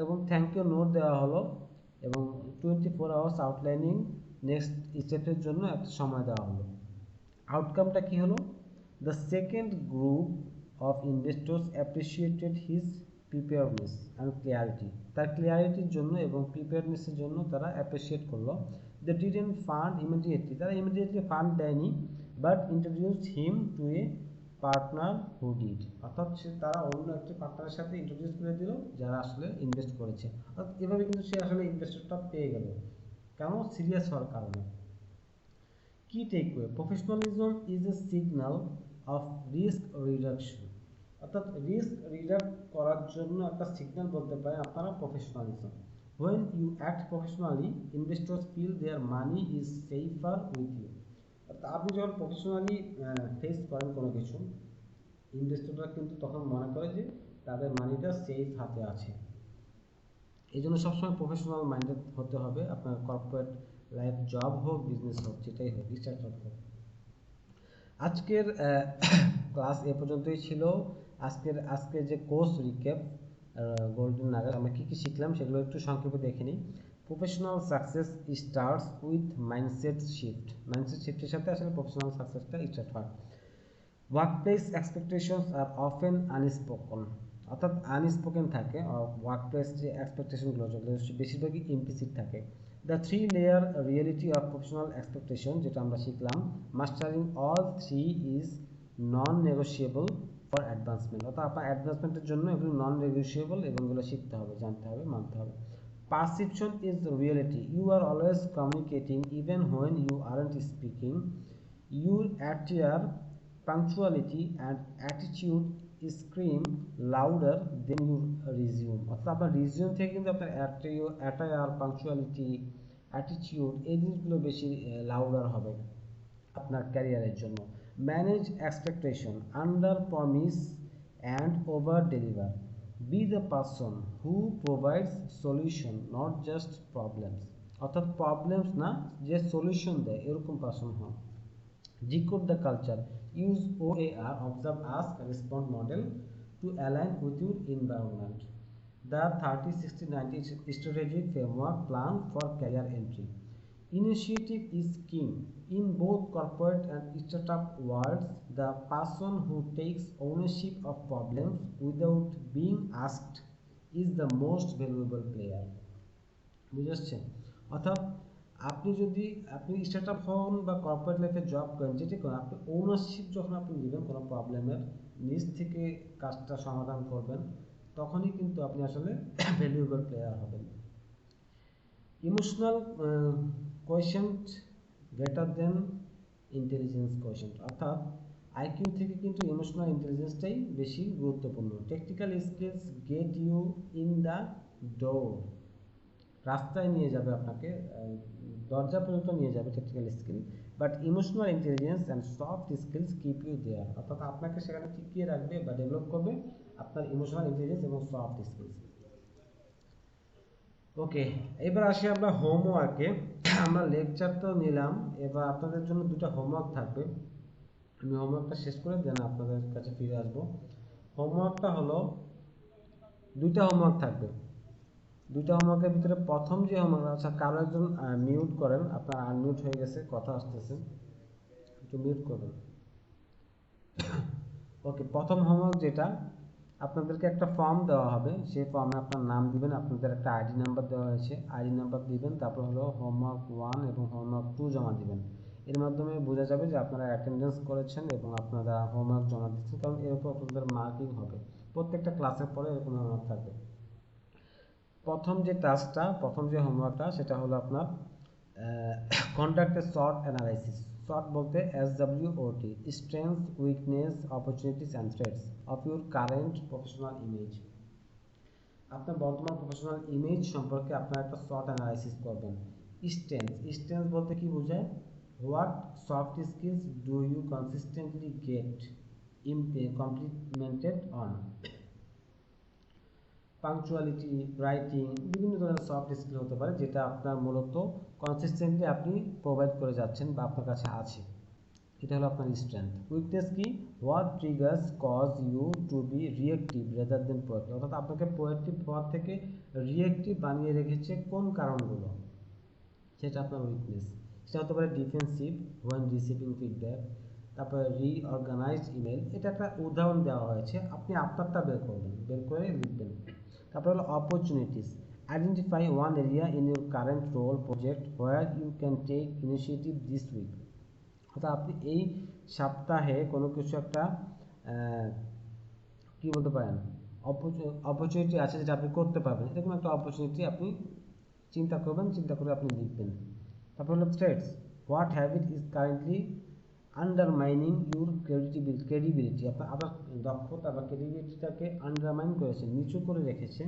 এবং থ্যাংক ইউ নোট দেওয়া হলো, এবং 24 আওয়ার্স আউটলাইনিং নেক্সট স্টেপের জন্য একটা সময় দেওয়া হলো। আউটকামটা কি হলো? The second group of investors appreciated his preparedness and clarity, তার ক্লিয়ারিটির জন্য এবং প্রিপেয়ারনেসের জন্য তারা অ্যাপ্রিসিয়েট করলো। দে ডিডন্ট ফান্ড ইমিডিয়েটলি, তারা ইমিডিয়েটলি ফান্ড দেয়নি, but introduced him to a partner who did, অর্থাৎ তারা অন্য একটি পার্টনারের সাথে ইন্ট্রোডিউস করে দিল যারা আসলে ইনভেস্ট করেছে। অর্থাৎ এভাবে কিন্তু সে আসলে ইনভেস্টরটা পেয়ে গেল, কেন? সিরিয়াস হওয়ার কারণে। কি takeaway? Professionalism is a signal of risk reduction, অর্থাৎ রিস্ক রিডাক্ট করার জন্য একটা সিগন্যাল বলতে পারেন আপনারা professionalism. When you act professionally, investors feel their money is safer with you. আপনি যখন প্রফেশনালি ফেস করেন কোনো কিছু, ইনভেস্টররা কিন্তু তখন মনে করে যে তাদের মানিটা সেফ হাতে আছে। এই জন্য সবসময় প্রফেশনাল মাইন্ডেড হতে হবে, আপনার কর্পোরেট লাইফ, জব হোক, বিজনেস হোক, যেটাই হোক, স্টার্টআপ হোক। আজকের ক্লাস এ পর্যন্তই ছিল। আজকের যে কোর্স রিক্যাপ গোল্ডেন নাগেট আমরা কী কী শিখলাম সেগুলো একটু সংক্ষেপে দেখে নিই। Professional success starts with mindset shift, mindset শিফটের সাথে আসলে প্রফেশনাল সাকসেসটা স্টার্ট হয়। ওয়ার্কপ্লেস এক্সপেকটেশনস আর অফেন আনস্পোকন, অর্থাৎ আনস্পোকেন থাকে, ওয়ার্কপ্লেস যে এক্সপেকটেশনগুলো যেগুলো বেশিরভাগই ইমপ্লিসিট থাকে। The 3 layer reality of professional expectation, যেটা আমরা শিখলাম, mastering all 3 is non negotiable for advancement, অর্থাৎ আপনার অ্যাডভান্সমেন্টের জন্য এগুলো নন নেগোশিয়েবল এবং এগুলো শিখতে হবে, জানতে হবে, মানতে হবে। Perception is reality, you are always communicating even when you aren't speaking, your attire punctuality and attitude scream louder than your resume, অর্থাৎ আপনার রিজিউম থেকে কিন্তু আপনার অ্যাটায়ার, পাংচুয়ালিটি, অ্যাটিটিউড এই জিনিসগুলো বেশি লাউডার হবে আপনার ক্যারিয়ারের জন্য। Manage expectation, under promise and over deliver, B the person who provides solution not just problems, অর্থাৎ প্রবলেমস না, যে সলিউশন দেয় এরকম পারসন হন। Decode the culture, use OAR, observe, ask, respond model to align with your environment. The 30-60-90 strategic framework plan for career entry. Initiative is king. In both corporate and startup worlds, the person who takes ownership of problems without being asked is the most valuable player. বুঝছেন? অর্থাৎ আপনি startup হন বা corporate লাইফে job করেন, যেটি করেন, আপনি ওনারশিপ যখন আপনি নেবেন কোনো প্রবলেমের, নিজ থেকে কাজটা সমাধান করবেন, তখনই কিন্তু আপনি আসলে ভ্যালুয়েবল প্লেয়ার হবেন। Emotional quotient greater than intelligence quotient, অর্থাৎ আইকিউ থেকে কিন্তু ইমোশনাল ইন্টেলিজেন্সটাই বেশি গুরুত্বপূর্ণ। Technical skills get you in the door, রাস্তায় নিয়ে যাবে আপনাকে, দরজা পর্যন্ত নিয়ে যাবে technical skill, but emotional intelligence and soft skills keep you there, অর্থাৎ আপনাকে সেখানে টিকিয়ে রাখবে বা ডেভেলপ করবে আপনার ইমোশনাল ইন্টেলিজেন্স এবং সফট স্কিলস। ওকে, এবার আসি আমরা হোমওয়ার্কে। আমরা লেকচার তো নিলাম, এবার আপনাদের জন্য দুটো হোমওয়ার্ক থাকবে। আমি হোমওয়ার্কটা শেষ করে দেন আপনাদের কাছে ফিরে আসবো। হোমওয়ার্কটা হলো, দুইটা হোমওয়ার্ক থাকবে। দুইটা হোমওয়ার্কের ভিতরে প্রথম যে হোমওয়ার্ক, আচ্ছা কারো একজন মিউট করেন, আপনার আনমিউট হয়ে গেছে, কথা আসতেছে, একটু মিউট করবেন। ওকে, প্রথম হোমওয়ার্ক যেটা, আপনাদেরকে একটা ফর্ম দেওয়া হবে, সেই ফর্মে আপনার নাম দিবেন, আপনাদের একটা আইডি নাম্বার দেওয়া হয়েছে, আইডি নাম্বার দিবেন, তারপর হলো হোমওয়ার্ক 1 এবং হোমওয়ার্ক 2 জমা দিবেন। এর মাধ্যমে বোঝা যাবে যে আপনারা অ্যাটেন্ডেন্স করেছেন এবং আপনারা হোমওয়ার্ক জমা দিচ্ছেন, কারণ এর উপর আপনাদের মার্কিং হবে, প্রত্যেকটা ক্লাসের পরে এরকম হোমওয়ার্ক থাকবে। প্রথম যে টাস্কটা, প্রথম যে হোমওয়ার্কটা, সেটা হলো আপনার conduct a short analysis. Short বলতে SWOT, strength, weakness, opportunities and threats of your current professional image. আপনার বর্তমান প্রফেশনাল ইমেজ সম্পর্কে আপনার একটা শর্ট অ্যানালাইসিস করবেন। স্ট্রেংথ বলতে কি বোঝায়? What soft skills do you consistently get complimented on. Punctuality, writing, বিভিন্ন ধরনের সফট স্কিল হতে পারে যেটা আপনার মূলত কনসিস্টেন্টলি আপনি প্রোভাইড করে যাচ্ছেন বা আপনার কাছে আছে। এটা হলো আপনার স্ট্রেংথ। উইকনেস কি? What triggers cause you to be reactive rather than proactive, অর্থাৎ আপনাকে প্রোঅ্যাক্টিভ হওয়ার থেকে রিয়েক্টিভ বানিয়ে রেখেছে কোন কারণগুলো, সেটা আপনার উইকনেস। সেটা হতে পারে ডিফেন্সিভ হোয়েন রিসিভিং ফিডব্যাক, তারপরে রিঅর্গানাইজড ইমেল, এটা একটা উদাহরণ দেওয়া হয়েছে, আপনি আপনারটা বের করবেন, বের করে লিখবেন। তারপরে হলো opportunities, identify one area in your current role project where you can take initiative this week, অর্থাৎ আপনি এই সপ্তাহে কোনো কিছু একটা কি বলতে পারেন অপরচুনিটি আছে যেটা আপনি করতে পারবেন, এরকম একটা অপরচুনিটি আপনি চিন্তা করবেন, চিন্তা করে আপনি লিখবেন। তারপর হলো threats, what habit is currently undermining your credibility, আপনার দক্ষতা বা ক্রেডিবিলিটিটাকে আন্ডারমাইন করেছে, নিচু করে রেখেছে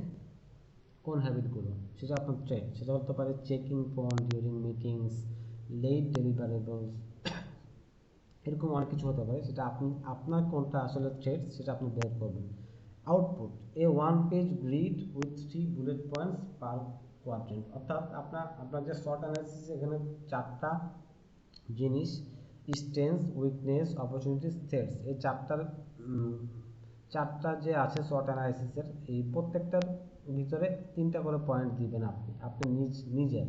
কোন হ্যাবিটগুলো, সেটা আপনার থ্রেট। সেটা হতে পারে checking phone during meetings, late deliverables, এরকম অনেক কিছু হতে পারে, সেটা আপনি আপনার কোনটা আসলে থ্রেট সেটা আপনি বের করবেন। Output, A one page grid with 3 bullet points per quadrant, অর্থাৎ আপনার যে শর্ট অ্যানালাইসিস এখানে 4টা জিনিস, স্ট্রেংথস, উইকনেস, অপরচুনিটিস, থ্রেটস, এই চারটা যে আছে শর্ট অ্যানালাইসিসের, এই প্রত্যেকটার ভিতরে 3টা করে পয়েন্ট দিবেন আপনি নিজের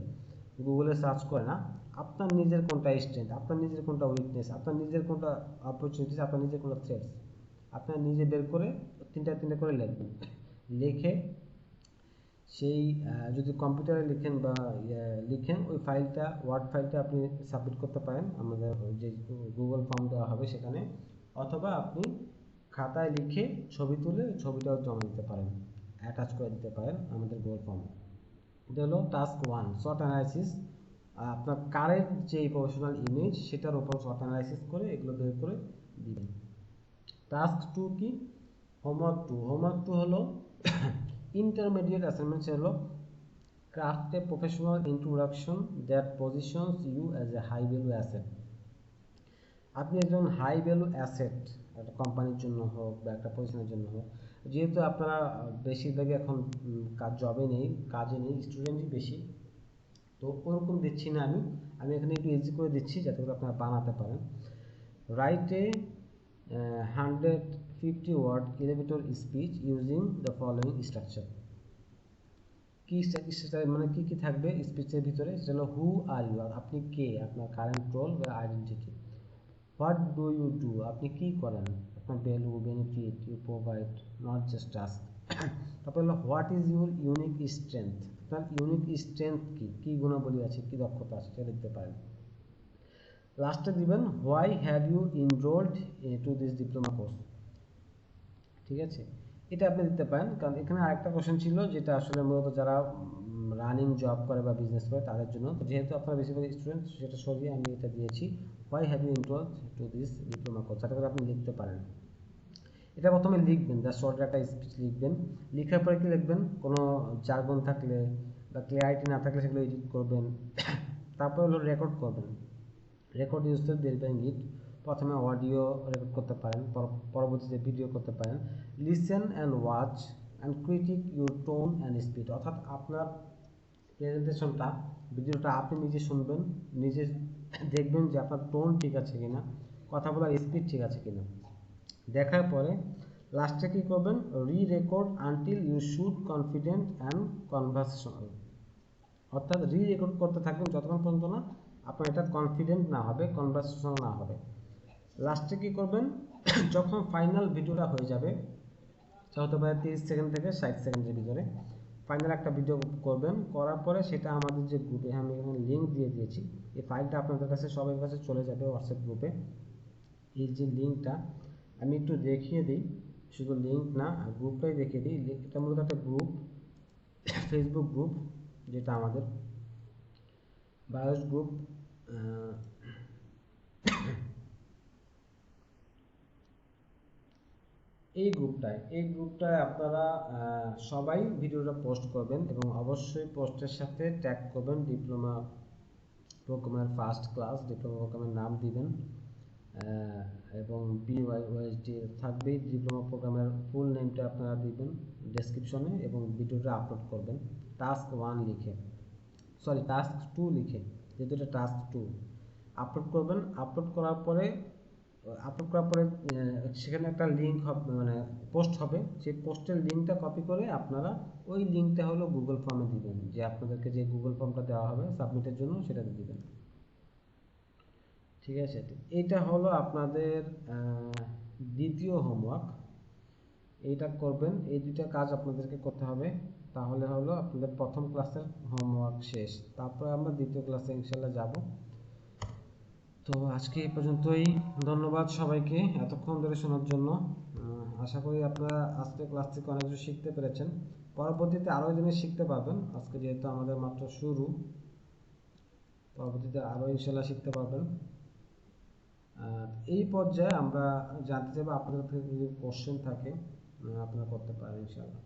গুগলে সার্চ করে না, আপনার নিজের কোনটা স্ট্রেংথ, আপনার নিজের কোনটা উইকনেস, আপনার নিজের কোনটা অপরচুনিটিস, আপনার নিজের কোনটা থ্রেটস, আপনার নিজে বের করে 3টা করে লিখবেন। লিখে সেই যদি কম্পিউটারে লিখেন বা লিখেন, ওই ফাইলটা ওয়ার্ড ফাইলটা আপনি সাবমিট করতে পারেন আমাদের যে গুগল ফর্ম দেওয়া হবে সেখানে, অথবা আপনি খাতায় লিখে ছবি তুলে ছবিটাও জমা দিতে পারেন, অ্যাটাচ করে দিতে পারেন আমাদের গুগল ফর্মে। এটা হলো টাস্ক 1 শর্ট অ্যানালাইসিস, আপনার কারেন্ট যে প্রফেশনাল ইমেজ সেটার উপর শর্ট অ্যানালাইসিস করে এগুলো বের করে দিবেন। টাস্ক 2 কি? হোমওয়ার্ক 2 হলো ইন্টারমিডিয়েট অ্যাসাইনমেন্ট, হলো craft a professional introduction that positions you as a high value asset. আপনি একজন হাই ভ্যালু অ্যাসেট, একটা কোম্পানির জন্য হোক বা একটা পজিশনের জন্য হোক, যেহেতু আপনারা বেশিরভাগই এখন জবে নেই, কাজে নেই, স্টুডেন্টই বেশি, তো ওরকম দিচ্ছি না আমি এখানে একটু ইজি করে দিচ্ছি যাতে করে আপনারা বানাতে পারেন। Write a 150 word elevator speech using the following structure. কি স্ট্রাকচার মানে কি থাকবে স্পিচের ভিতরে, সেটা হলো হু আর ইউ, আপনি কে, আপনার কারেন্ট রোল বা identity. What do you do, আপনি কি করেন, আপনার value, benefit, you provide, not just task. তারপর হলো what is your unique strength, আপনার ইউনিক স্ট্রেংথ কি গুণাবলী আছে, কি দক্ষতা আছে সেটা লিখতে পারেন। লাস্টে দিবেন why have you enrolled to this diploma course, ঠিক আছে, এটা আপনি দিতে পারেন। কারণ এখানে আরেকটা কোশ্চেন ছিল যেটা আসলে মূলত যারা রানিং জব করে বা বিজনেস করে তাদের জন্য, যেহেতু আপনারা বেশিরভাগ স্টুডেন্ট সেটা সরিয়ে আমি এটা দিয়েছি, why have you enrolled to this diploma course, যাতে করে আপনি লিখতে পারেন। এটা প্রথমে লিখবেন, জাস্ট শর্ট একটা স্পিচ লিখবেন, লেখার পরে কি লিখবেন, কোনো জার্গন থাকলে বা ক্লিয়ারিটি না থাকলে সেগুলো এডিট করবেন। তারপর হলো রেকর্ড করবেন, রেকর্ড ইউরসেলফ ডেলিভারিং ইট, প্রথমে অডিও রেকর্ড করতে পারেন, পরবর্তীতে ভিডিও করতে পারেন। Listen and watch and critique your tone and speed, অর্থাৎ আপনার প্রেজেন্টেশনটা ভিডিওটা আপনি নিজে শুনবেন, নিজে দেখবেন যে আপনার টোন ঠিক আছে কিনা, কথা বলার স্পিড ঠিক আছে কিনা। দেখার পরে লাস্টে কী করবেন, record until you should confident and conversational, অর্থাৎ রেকর্ড করতে থাকবেন যতক্ষণ পর্যন্ত না আপনার এটা কনফিডেন্ট না হবে, কনভার্সেশনাল না হবে। লাস্টে কী করবেন, যখন ফাইনাল ভিডিওটা হয়ে যাবে, হতে পারে 30 সেকেন্ড থেকে 60 সেকেন্ডের ভিতরে, ফাইনাল একটা ভিডিও করবেন, করার পরে সেটা আমাদের যে গ্রুপে, আমি এখানে লিঙ্ক দিয়ে দিয়েছি, এই ফাইলটা আপনাদের কাছে সবার কাছে চলে যাবে হোয়াটসঅ্যাপ গ্রুপে। এই যে লিঙ্কটা আমি একটু দেখিয়ে দিই, শুধু লিঙ্ক না গ্রুপটাই দেখিয়ে দিই। এটা মূলত একটা গ্রুপ, ফেসবুক গ্রুপ, যেটা আমাদের বায়োস গ্রুপ। এই গ্রুপটায় আপনারা সবাই ভিডিওটা পোস্ট করবেন এবং অবশ্যই পোস্টের সাথে ট্যাগ করবেন ডিপ্লোমা প্রোগ্রামের ফার্স্ট ক্লাস, ডিপ্লোমা প্রোগ্রামের নাম দিবেন এবং BYOSD থাকবেই, ডিপ্লোমা প্রোগ্রামের ফুল নেমটা আপনারা দিবেন ডেসক্রিপশনে এবং ভিডিওটা আপলোড করবেন টাস্ক 2 লিখে, যেহেতু এটা টাস্ক 2 আপলোড করবেন। আপলোড করার পরে আপলোড করার পরে সেখানে একটা লিঙ্ক হবে, মানে পোস্ট হবে, সেই পোস্টের লিঙ্কটা কপি করে আপনারা ওই লিঙ্কটা হলো গুগল ফর্মে দিবেন, যে আপনাদেরকে যে গুগল ফর্মটা দেওয়া হবে সাবমিটের জন্য সেটাতে দিবেন। ঠিক আছে, এইটা হলো আপনাদের দ্বিতীয় হোমওয়ার্ক। এইটা করবেন, এই দুইটা কাজ আপনাদেরকে করতে হবে, তাহলে হলো আপনাদের প্রথম ক্লাসের হোমওয়ার্ক শেষ। তারপরে আমরা দ্বিতীয় ক্লাসে ইনশাল্লাহ যাব। তো আজকে এই পর্যন্তই। ধন্যবাদ সবাইকে এতক্ষণ ধরে শোনার জন্য। আশা করি আপনারা আজকে ক্লাস থেকে অনেক কিছু শিখতে পেরেছেন। পরবর্তীতে আরও জিনিস শিখতে পারবেন, আজকে যেহেতু আমাদের মাত্র শুরু, পরবর্তীতে আরও ইনশাল্লাহ শিখতে পারবেন। এই পর্যায়ে আমরা জানতে চাইবো আপনাদের থেকে যদি কোশ্চেন থাকে আপনারা করতে পারেন ইনশাল্লাহ।